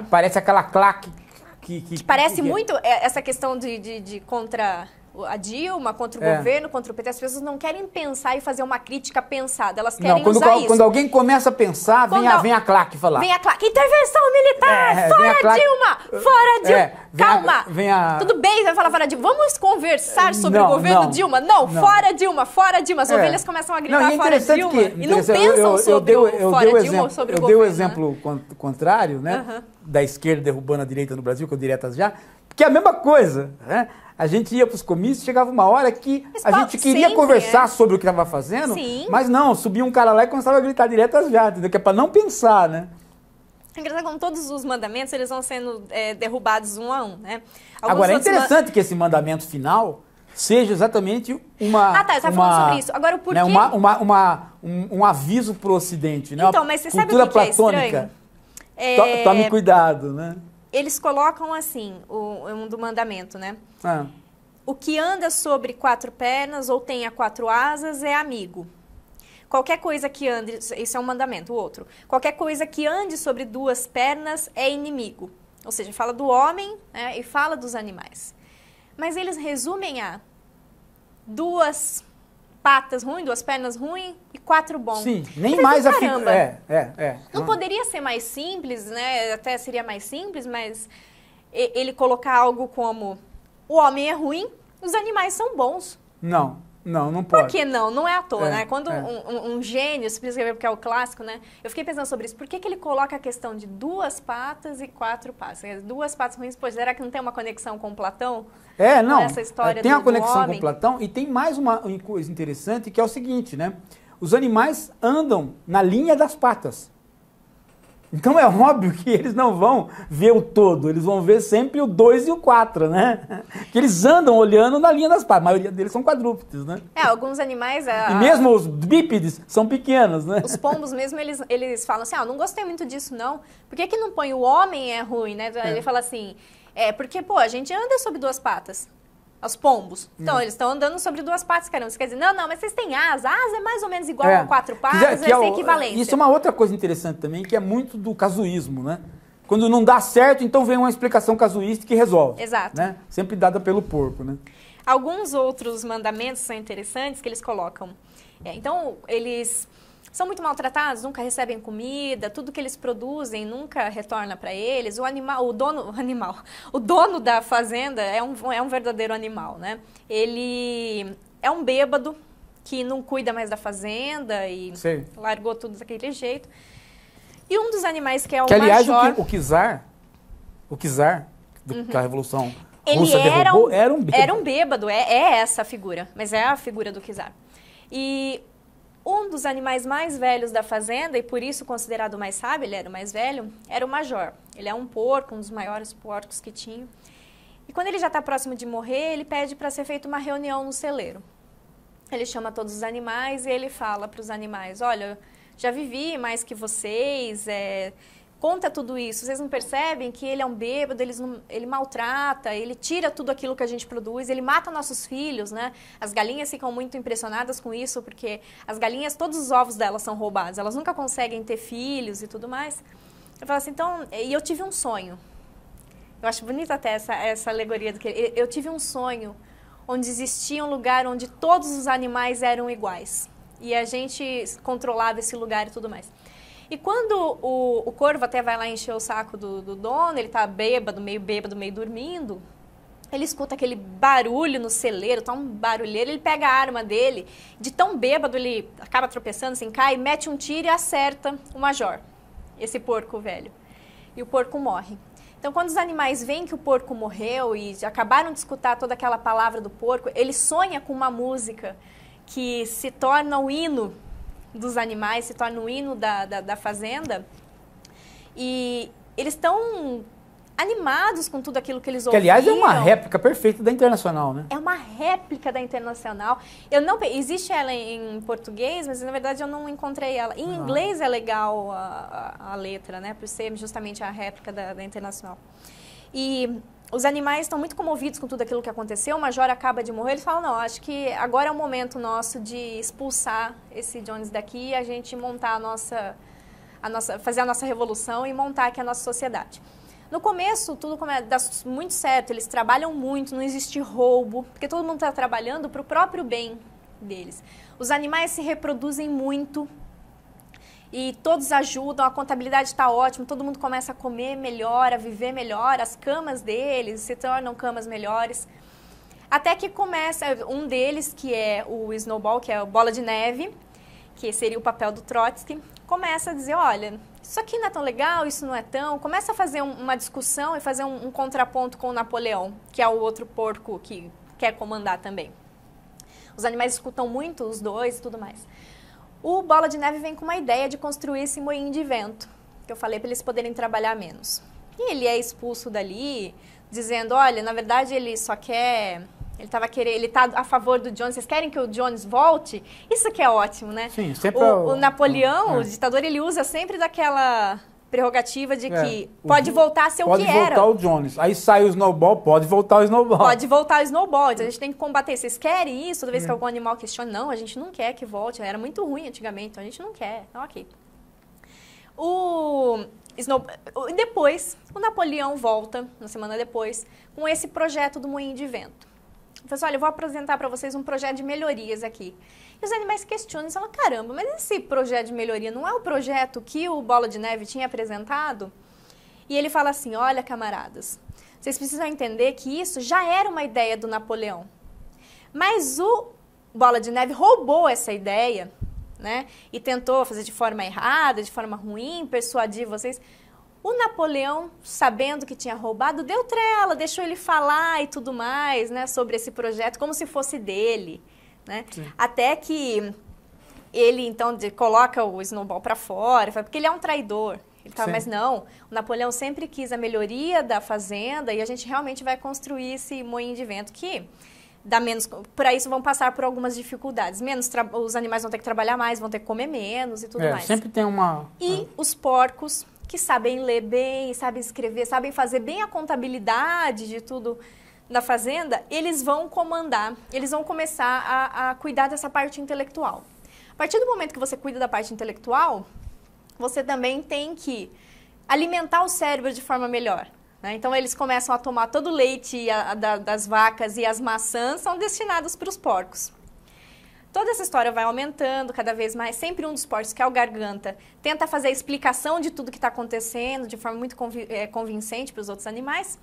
Parece aquela claque que parece muito essa questão de contra a Dilma, contra o governo, contra o PT. As pessoas não querem pensar e fazer uma crítica pensada. Elas querem usar isso. Quando alguém começa a pensar, vem a claque falar. Vem a claque. Intervenção militar! Fora Dilma! Fora Dilma! Calma! Tudo bem, vai falar fora Dilma. Vamos conversar sobre o governo Dilma? Não, fora Dilma! Fora Dilma! As ovelhas começam a gritar fora Dilma. E não pensam sobre o fora Dilma ou sobre o governo. Eu dei o exemplo contrário, né? Da esquerda derrubando a direita no Brasil, com diretas já. Porque é a mesma coisa, né? A gente ia para os comícios, chegava uma hora que a gente queria conversar sobre o que estava fazendo, mas não, subia um cara lá e começava a gritar diretas já, entendeu? Que é para não pensar, né? É engraçado como todos os mandamentos, eles vão sendo derrubados um a um, né? Agora, é interessante que esse mandamento final seja exatamente uma... você está falando sobre isso. Agora, o porquê... Né, um aviso para o Ocidente, né? Então, mas você sabe o que é estranho? Tome cuidado, né? Eles colocam assim, do mandamento, né? O que anda sobre 4 pernas ou tenha 4 asas é amigo. Qualquer coisa que ande, isso é um mandamento, o outro. Qualquer coisa que ande sobre 2 pernas é inimigo. Ou seja, fala do homem, né, e fala dos animais. Mas eles resumem a 2 patas ruins, 2 pernas ruins e 4 bons. Sim, nem mais a caramba. Não poderia ser mais simples, né? Até seria mais simples, mas ele colocar algo como o homem é ruim, os animais são bons. Não pode. Por que não? Não é à toa, né? Quando um gênio se escrever, porque é o clássico, né? Eu fiquei pensando sobre isso. Por que ele coloca a questão de 2 patas e 4 patas? 2 patas ruins, pois será que não tem uma conexão com Platão? Não. Essa história tem a conexão com Platão e tem mais uma coisa interessante que é o seguinte, né? Os animais andam na linha das patas. Então é óbvio que eles não vão ver o todo, eles vão ver sempre o 2 e o 4, né? Que eles andam olhando na linha das patas. A maioria deles são quadrúpedes, né? Alguns animais... E mesmo os bípedes são pequenos, né? Os pombos mesmo, eles falam assim, não gostei muito disso não. Por que não põe o homem é ruim, né? Ele fala assim, porque, a gente anda sobre 2 patas. Os pombos. Então, eles estão andando sobre 2 patas, caramba. Você quer dizer, não, mas vocês têm asa. Asa é mais ou menos igual a 4 patas, vai ser equivalência. Isso é uma outra coisa interessante também, que é muito do casuísmo, né? Quando não dá certo, então vem uma explicação casuística que resolve. Exato. Né? Sempre dada pelo porco, né? Alguns outros mandamentos são interessantes que eles colocam. Então, eles são muito maltratados, nunca recebem comida, tudo que eles produzem nunca retorna para eles. O dono da fazenda é um verdadeiro animal, né? Ele é um bêbado que não cuida mais da fazenda e largou tudo daquele jeito. E um dos animais que é o major... aliás, o czar que a Revolução Russa derrubou, era um bêbado. Era um bêbado, é essa a figura, mas é a figura do czar. E um dos animais mais velhos da fazenda, e por isso considerado o mais sábio, ele era o mais velho, era o major. Ele é um porco, um dos maiores porcos que tinha. E quando ele já está próximo de morrer, ele pede para ser feita uma reunião no celeiro. Ele chama todos os animais e ele fala para os animais, olha, já vivi mais que vocês, conta tudo isso. Vocês não percebem que ele é um bêbado, ele maltrata, ele tira tudo aquilo que a gente produz, ele mata nossos filhos, né? As galinhas ficam muito impressionadas com isso, porque as galinhas, todos os ovos delas são roubados, elas nunca conseguem ter filhos e tudo mais. Eu falo assim, então, e eu tive um sonho. Eu acho bonita até essa alegoria do que eu tive um sonho onde existia um lugar onde todos os animais eram iguais. E a gente controlava esse lugar e tudo mais. E quando o corvo até vai lá encher o saco do dono, ele tá bêbado, meio dormindo, ele escuta aquele barulho no celeiro, tá um barulheiro, ele pega a arma dele, de tão bêbado ele acaba tropeçando, assim, cai, mete um tiro e acerta o major, esse porco velho. E o porco morre. Então, quando os animais veem que o porco morreu e acabaram de escutar toda aquela palavra do porco, ele sonha com uma música que se torna o hino dos animais, se torna o hino da fazenda. E eles estão animados com tudo aquilo que eles ouviram. Que, aliás, é uma réplica perfeita da Internacional, né? É uma réplica da Internacional. Existe ela em português, mas na verdade eu não encontrei ela. Em inglês é legal a letra, né? Por ser justamente a réplica da Internacional. E os animais estão muito comovidos com tudo aquilo que aconteceu. O Major acaba de morrer. Eles falam, não, acho que agora é o momento nosso de expulsar esse Jones daqui e a gente montar fazer a nossa revolução e montar aqui a nossa sociedade. No começo, tudo dá muito certo. Eles trabalham muito, não existe roubo, porque todo mundo está trabalhando para o próprio bem deles. Os animais se reproduzem muito. E todos ajudam, a contabilidade está ótima, todo mundo começa a comer melhor, a viver melhor, as camas deles se tornam camas melhores. Até que começa, um deles, que é o Snowball, que é a bola de neve, que seria o papel do Trotsky, começa a dizer, olha, isso aqui não é tão legal, isso não é tão... Começa a fazer uma discussão e fazer um contraponto com o Napoleão, que é o outro porco que quer comandar também. Os animais escutam muito os dois e tudo mais. O Bola de Neve vem com uma ideia de construir esse moinho de vento, que eu falei para eles poderem trabalhar menos. E ele é expulso dali, dizendo, olha, na verdade ele só quer... Ele tá a favor do Jones, vocês querem que o Jones volte? Isso que é ótimo, né? Sim, sempre o Napoleão, o ditador, ele usa sempre daquela prerrogativa de que pode voltar a ser o que era. Pode voltar o Jones. Aí sai o Snowball, pode voltar o Snowball. Pode voltar o Snowball. Então a gente tem que combater. Vocês querem isso? Toda vez que algum animal questiona, não, a gente não quer que volte. Era muito ruim antigamente, então a gente não quer. Então, ok. Depois, o Napoleão volta, uma semana depois, com esse projeto do moinho de vento. Ele falou assim, olha, eu vou apresentar para vocês um projeto de melhorias aqui. E os animais questionam e falam, caramba, mas esse projeto de melhoria não é o projeto que o Bola de Neve tinha apresentado? E ele fala assim, olha, camaradas, vocês precisam entender que isso já era uma ideia do Napoleão. Mas o Bola de Neve roubou essa ideia, né? E tentou fazer de forma errada, de forma ruim, persuadir vocês. O Napoleão, sabendo que tinha roubado, deu trela, deixou ele falar e tudo mais, né, sobre esse projeto, como se fosse dele, né? Até que ele, então, coloca o Snowball para fora, porque ele é um traidor. Ele fala, mas não, o Napoleão sempre quis a melhoria da fazenda e a gente realmente vai construir esse moinho de vento que dá menos... Para isso vão passar por algumas dificuldades. Os animais vão ter que trabalhar mais, vão ter que comer menos e tudo mais. Sempre tem uma... E os porcos, que sabem ler bem, sabem escrever, sabem fazer bem a contabilidade de tudo da fazenda, eles vão comandar, eles vão começar a cuidar dessa parte intelectual. A partir do momento que você cuida da parte intelectual, você também tem que alimentar o cérebro de forma melhor, né? Então, eles começam a tomar todo o leite das vacas e as maçãs são destinadas para os porcos. Toda essa história vai aumentando cada vez mais. Sempre um dos porcos, que é o Garganta, tenta fazer a explicação de tudo que está acontecendo de forma muito convincente para os outros animais.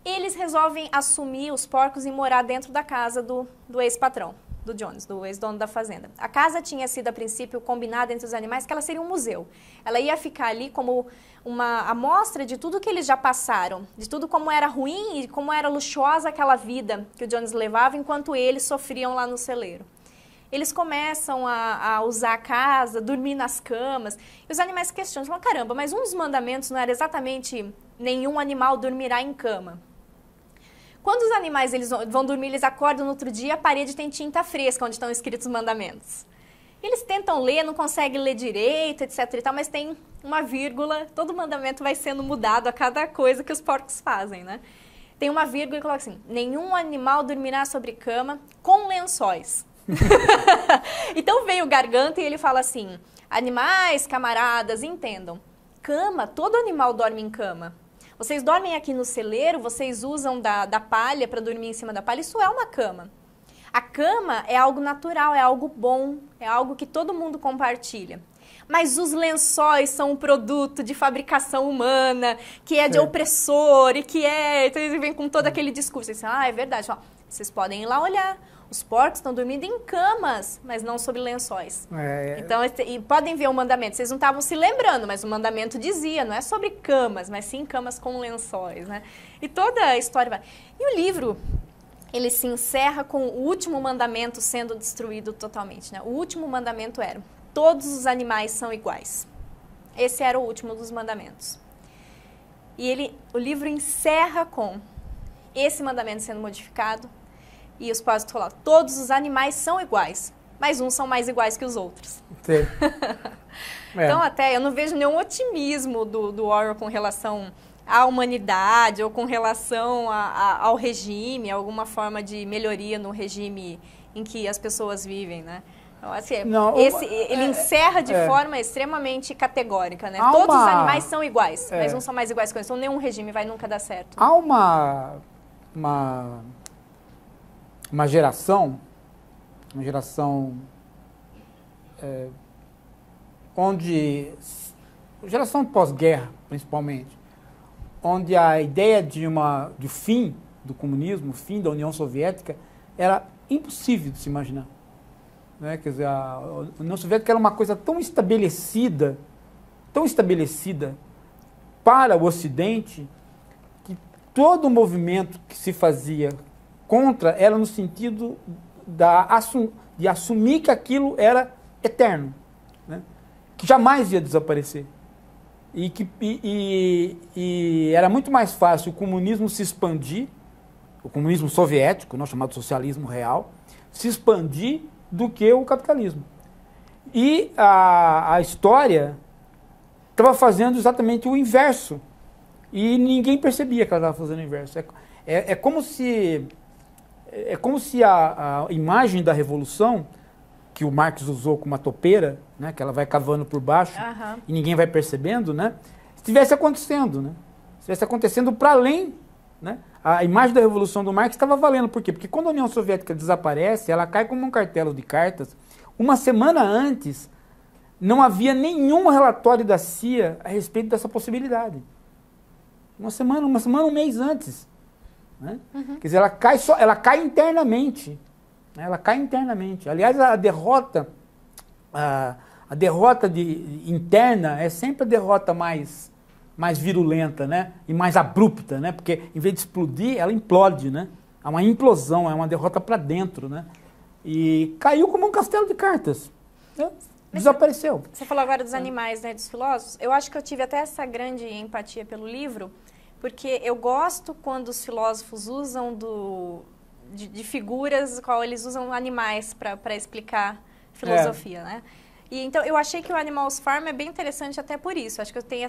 Eles resolvem assumir os porcos e morar dentro da casa do ex-patrão, do Jones, do ex-dono da fazenda. A casa tinha sido, a princípio, combinada entre os animais que ela seria um museu. Ela ia ficar ali como uma amostra de tudo que eles já passaram, de tudo como era ruim e como era luxuosa aquela vida que o Jones levava enquanto eles sofriam lá no celeiro. Eles começam a usar a casa, dormir nas camas, e os animais questionam, falam, caramba, mas um dos mandamentos não era exatamente nenhum animal dormirá em cama. Quando os animais eles vão dormir, eles acordam no outro dia, a parede tem tinta fresca, onde estão escritos os mandamentos. Eles tentam ler, não conseguem ler direito, etc. e tal, mas tem uma vírgula, todo mandamento vai sendo mudado a cada coisa que os porcos fazem, né? Tem uma vírgula e coloca assim, nenhum animal dormirá sobre cama com lençóis. Então vem o Garganta e ele fala assim, animais, camaradas, entendam, cama, todo animal dorme em cama. Vocês dormem aqui no celeiro, vocês usam da palha para dormir em cima da palha, isso é uma cama. A cama é algo natural, é algo bom, é algo que todo mundo compartilha. Mas os lençóis são um produto de fabricação humana, que é de opressor e que é... Então eles vêm com todo aquele discurso. Eles dizem, é verdade, ó, vocês podem ir lá olhar. Os porcos estão dormindo em camas, mas não sobre lençóis. Então, e podem ver o mandamento. Vocês não estavam se lembrando, mas o mandamento dizia, não é sobre camas, mas sim camas com lençóis, né? E toda a história vai... E o livro, ele se encerra com o último mandamento sendo destruído totalmente, né? O último mandamento era, todos os animais são iguais. Esse era o último dos mandamentos. E o livro encerra com esse mandamento sendo modificado, e os pais falaram, todos os animais são iguais, mas uns são mais iguais que os outros. Então, até, eu não vejo nenhum otimismo do Orwell com relação à humanidade ou com relação ao regime, alguma forma de melhoria no regime em que as pessoas vivem, né? Então, assim, ele encerra de forma extremamente categórica, né? Todos os animais são iguais, mas não são mais iguais que eles. Então nenhum regime vai nunca dar certo. Há uma geração onde, geração pós-guerra, principalmente, onde a ideia de fim do comunismo, fim da União Soviética, era impossível de se imaginar. Né? Quer dizer, a União Soviética era uma coisa tão estabelecida para o Ocidente, que todo o movimento que se fazia contra era no sentido de assumir que aquilo era eterno, né? Que jamais ia desaparecer. E era muito mais fácil o comunismo se expandir, o comunismo soviético, não chamado socialismo real, se expandir do que o capitalismo. E a história estava fazendo exatamente o inverso. E ninguém percebia que ela estava fazendo o inverso. É como se a imagem da revolução, que o Marx usou como uma topeira, né, que ela vai cavando por baixo e ninguém vai percebendo, né, estivesse acontecendo. Né, estivesse acontecendo para além. Né, a imagem da revolução do Marx estava valendo. Por quê? Porque quando a União Soviética desaparece, ela cai como um cartelo de cartas. Uma semana antes, não havia nenhum relatório da CIA a respeito dessa possibilidade. Uma semana, um mês antes. Né? Quer dizer, ela cai internamente. Né? Ela cai internamente. Aliás, a derrota interna é sempre a derrota mais virulenta, né? E mais abrupta, né? Porque em vez de explodir, ela implode, né? É uma implosão, é uma derrota para dentro, né? E caiu como um castelo de cartas. Né? Desapareceu. Você falou agora dos animais, né, dos filósofos. Eu acho que eu tive até essa grande empatia pelo livro, porque eu gosto quando os filósofos usam de figuras, qual eles usam animais para explicar filosofia, né? E então eu achei que o Animals Farm é bem interessante até por isso. Acho que eu tenho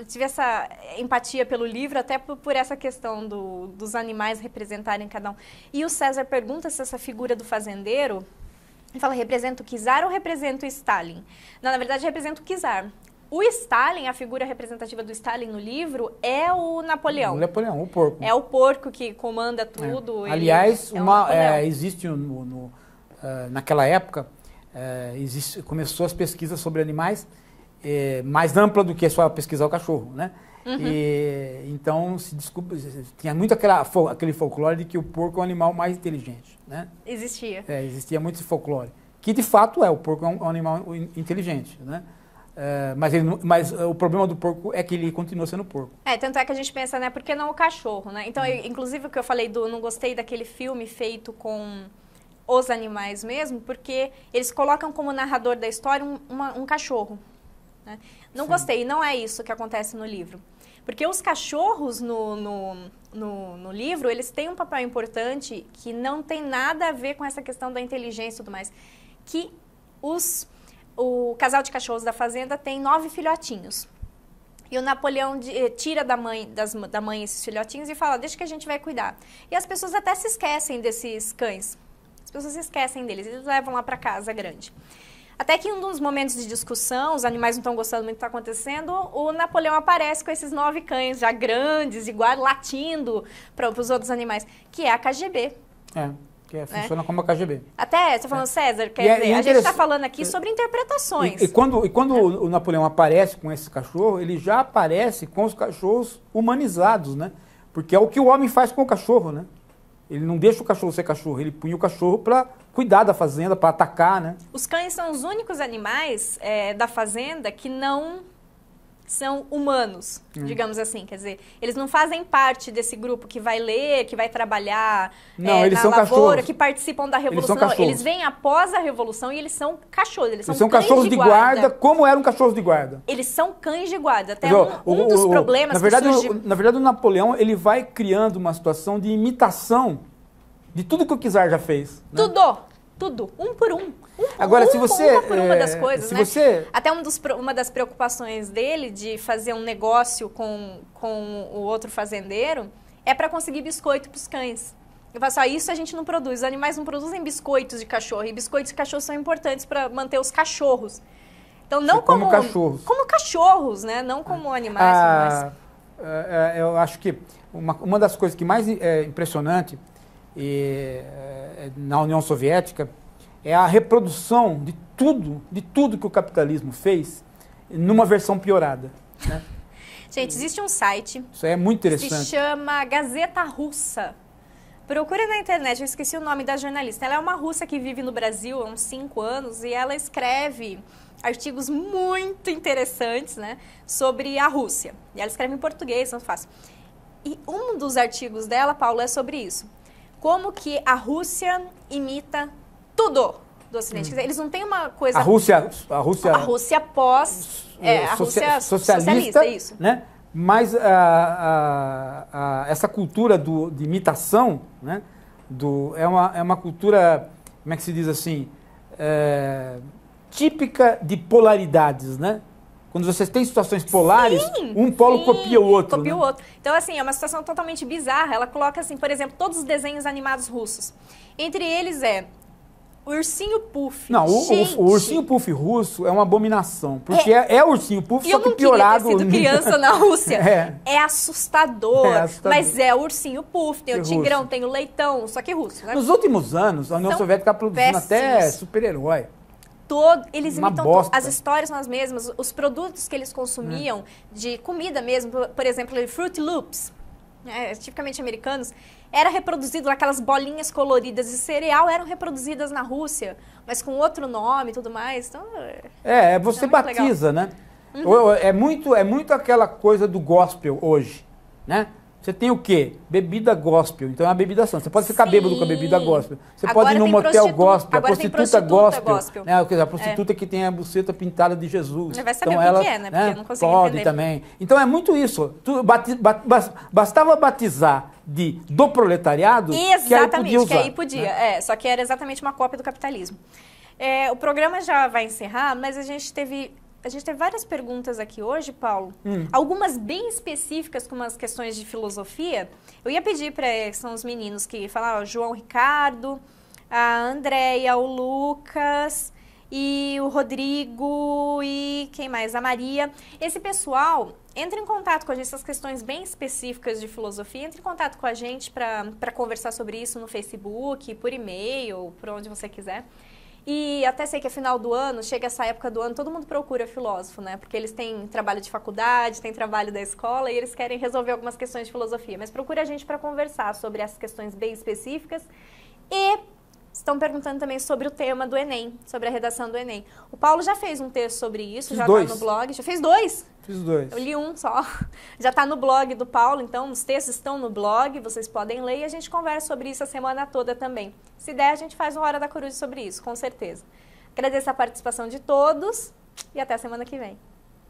tive essa empatia pelo livro até por essa questão dos animais representarem cada um. E o César pergunta se essa figura do fazendeiro, ele fala, representa o Czar ou representa o Stalin? Não, na verdade representa o Czar. O Stalin, a figura representativa do Stalin no livro, é o Napoleão. O Napoleão, o porco. É o porco que comanda tudo. Aliás, existe naquela época, começou as pesquisas sobre animais mais ampla do que só pesquisar o cachorro, né? E, então, tinha muito aquele folclore de que o porco é o animal mais inteligente, né? Existia. Existia muito esse folclore. Que, de fato, o porco é um animal inteligente, né? Mas o problema do porco é que ele continua sendo porco. Tanto é que a gente pensa, né? Por que não o cachorro, né? Então, inclusive, o que eu falei não gostei daquele filme feito com os animais mesmo, porque eles colocam como narrador da história um cachorro. Né? Não gostei, não é isso que acontece no livro. Porque os cachorros no livro, eles têm um papel importante que não tem nada a ver com essa questão da inteligência e tudo mais. Que o casal de cachorros da fazenda tem 9 filhotinhos. E o Napoleão tira da mãe esses filhotinhos e fala, deixa que a gente vai cuidar. E as pessoas até se esquecem desses cães. As pessoas se esquecem deles, eles levam lá para casa grande. Até que em um dos momentos de discussão, os animais não estão gostando muito do que está acontecendo, o Napoleão aparece com esses 9 cães já grandes, igual, latindo para os outros animais, que é a KGB. Funciona como a KGB. Até, você falando, César, quer dizer, a gente está falando aqui sobre interpretações. E quando o Napoleão aparece com esse cachorro, ele já aparece com os cachorros humanizados, né? Porque é o que o homem faz com o cachorro, né? Ele não deixa o cachorro ser cachorro, ele punha o cachorro para cuidar da fazenda, para atacar, né? Os cães são os únicos animais da fazenda que não são humanos, digamos assim. Quer dizer, eles não fazem parte desse grupo que vai ler, que vai trabalhar eles na são lavoura, cachorros. Que participam da Revolução. Eles vêm após a Revolução e eles são cachorros. Eles são cachorros de guarda, como eram cachorros de guarda. Eles são cães de guarda. Até um dos problemas na verdade, o Napoleão ele vai criando uma situação de imitação de tudo que o Czar já fez. Né? Tudo, um por um. Agora, se você... Uma por uma das coisas, se né? você... Até uma das preocupações dele de fazer um negócio com o outro fazendeiro é para conseguir biscoito para os cães. Eu falo assim, isso a gente não produz. Os animais não produzem biscoitos de cachorro. E biscoitos de cachorro são importantes para manter os cachorros. Então, não como cachorros. Como cachorros, né? Não como animais. Eu acho que uma das coisas que mais é impressionante na União Soviética é a reprodução de tudo que o capitalismo fez numa versão piorada, né? Gente, existe um site. Isso é muito interessante. Se chama Gazeta Russa. Procure na internet, eu esqueci o nome da jornalista. Ela é uma russa que vive no Brasil há uns 5 anos e ela escreve artigos muito interessantes, né, sobre a Rússia. E ela escreve em português, não fácil. E um dos artigos dela, Paulo, é sobre isso. Como que a Rússia imita tudo do Ocidente. Quer dizer, eles não têm uma coisa... A Rússia pós... a Rússia socialista, isso. Né? Mas essa cultura de imitação, né? É uma cultura, como é que se diz assim, típica de polaridades, né? Quando vocês têm situações polares, um polo copia o outro. Copia né? o outro. Então, assim, é uma situação totalmente bizarra. Ela coloca, assim, por exemplo, todos os desenhos animados russos. Entre eles o ursinho Puff. Não, o ursinho Puff russo é uma abominação. Porque é o ursinho Puff, só que piorado. Eu não queria ter sido criança na Rússia. É assustador. Mas é o ursinho Puff. Tem o Tigrão, tem o Leitão, só que russo. Né? Nos últimos anos, a União Soviética está produzindo até super-herói. Eles imitam as histórias são as mesmas, os produtos que eles consumiam, de comida mesmo, por exemplo, Fruit Loops, tipicamente americanos, era reproduzido, aquelas bolinhas coloridas de cereal eram reproduzidas na Rússia, mas com outro nome e tudo mais. Então, você batiza, legal. Né? É muito aquela coisa do gospel hoje, né? Você tem o quê? Bebida gospel. Então é uma bebida santa. Você pode ficar bêbado com a bebida gospel. Você pode ir num motel gospel, a prostituta gospel. Né? A prostituta que tem a buceta pintada de Jesus. Você vai saber então, o que é, né? Porque eu não consigo pode entender. Também. Então é muito isso. Bastava batizar do proletariado exatamente, que aí podia. Né? Só que era exatamente uma cópia do capitalismo. O programa já vai encerrar, mas a gente teve várias perguntas aqui hoje, Paulo. Algumas bem específicas, como as questões de filosofia. Eu ia pedir para são os meninos que falaram, o João Ricardo, a Andréia, o Lucas e o Rodrigo e quem mais? A Maria. Esse pessoal, entre em contato com a gente, essas questões bem específicas de filosofia, entre em contato com a gente para conversar sobre isso no Facebook, por e-mail, por onde você quiser. E até sei que é final do ano, chega essa época do ano, todo mundo procura filósofo, né? Porque eles têm trabalho de faculdade, têm trabalho da escola e eles querem resolver algumas questões de filosofia. Mas procura a gente para conversar sobre essas questões bem específicas. E estão perguntando também sobre o tema do Enem, sobre a redação do Enem. O Paulo já fez um texto sobre isso, já está no blog. Já fez 2? Fiz 2. Eu li um só. Já está no blog do Paulo, então os textos estão no blog, vocês podem ler e a gente conversa sobre isso a semana toda também. Se der, a gente faz uma Hora da Coruja sobre isso, com certeza. Agradeço a participação de todos e até a semana que vem.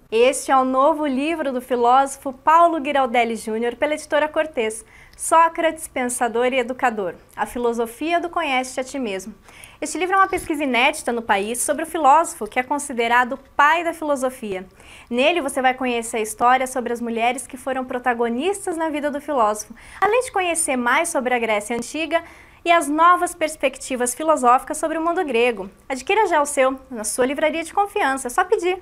Este é o novo livro do filósofo Paulo Giraldelli Júnior, pela editora Cortez, Sócrates, Pensador e Educador, a filosofia do conhece-te a ti mesmo. Este livro é uma pesquisa inédita no país sobre o filósofo que é considerado o pai da filosofia. Nele você vai conhecer a história sobre as mulheres que foram protagonistas na vida do filósofo, além de conhecer mais sobre a Grécia Antiga e as novas perspectivas filosóficas sobre o mundo grego. Adquira já o seu na sua livraria de confiança, é só pedir.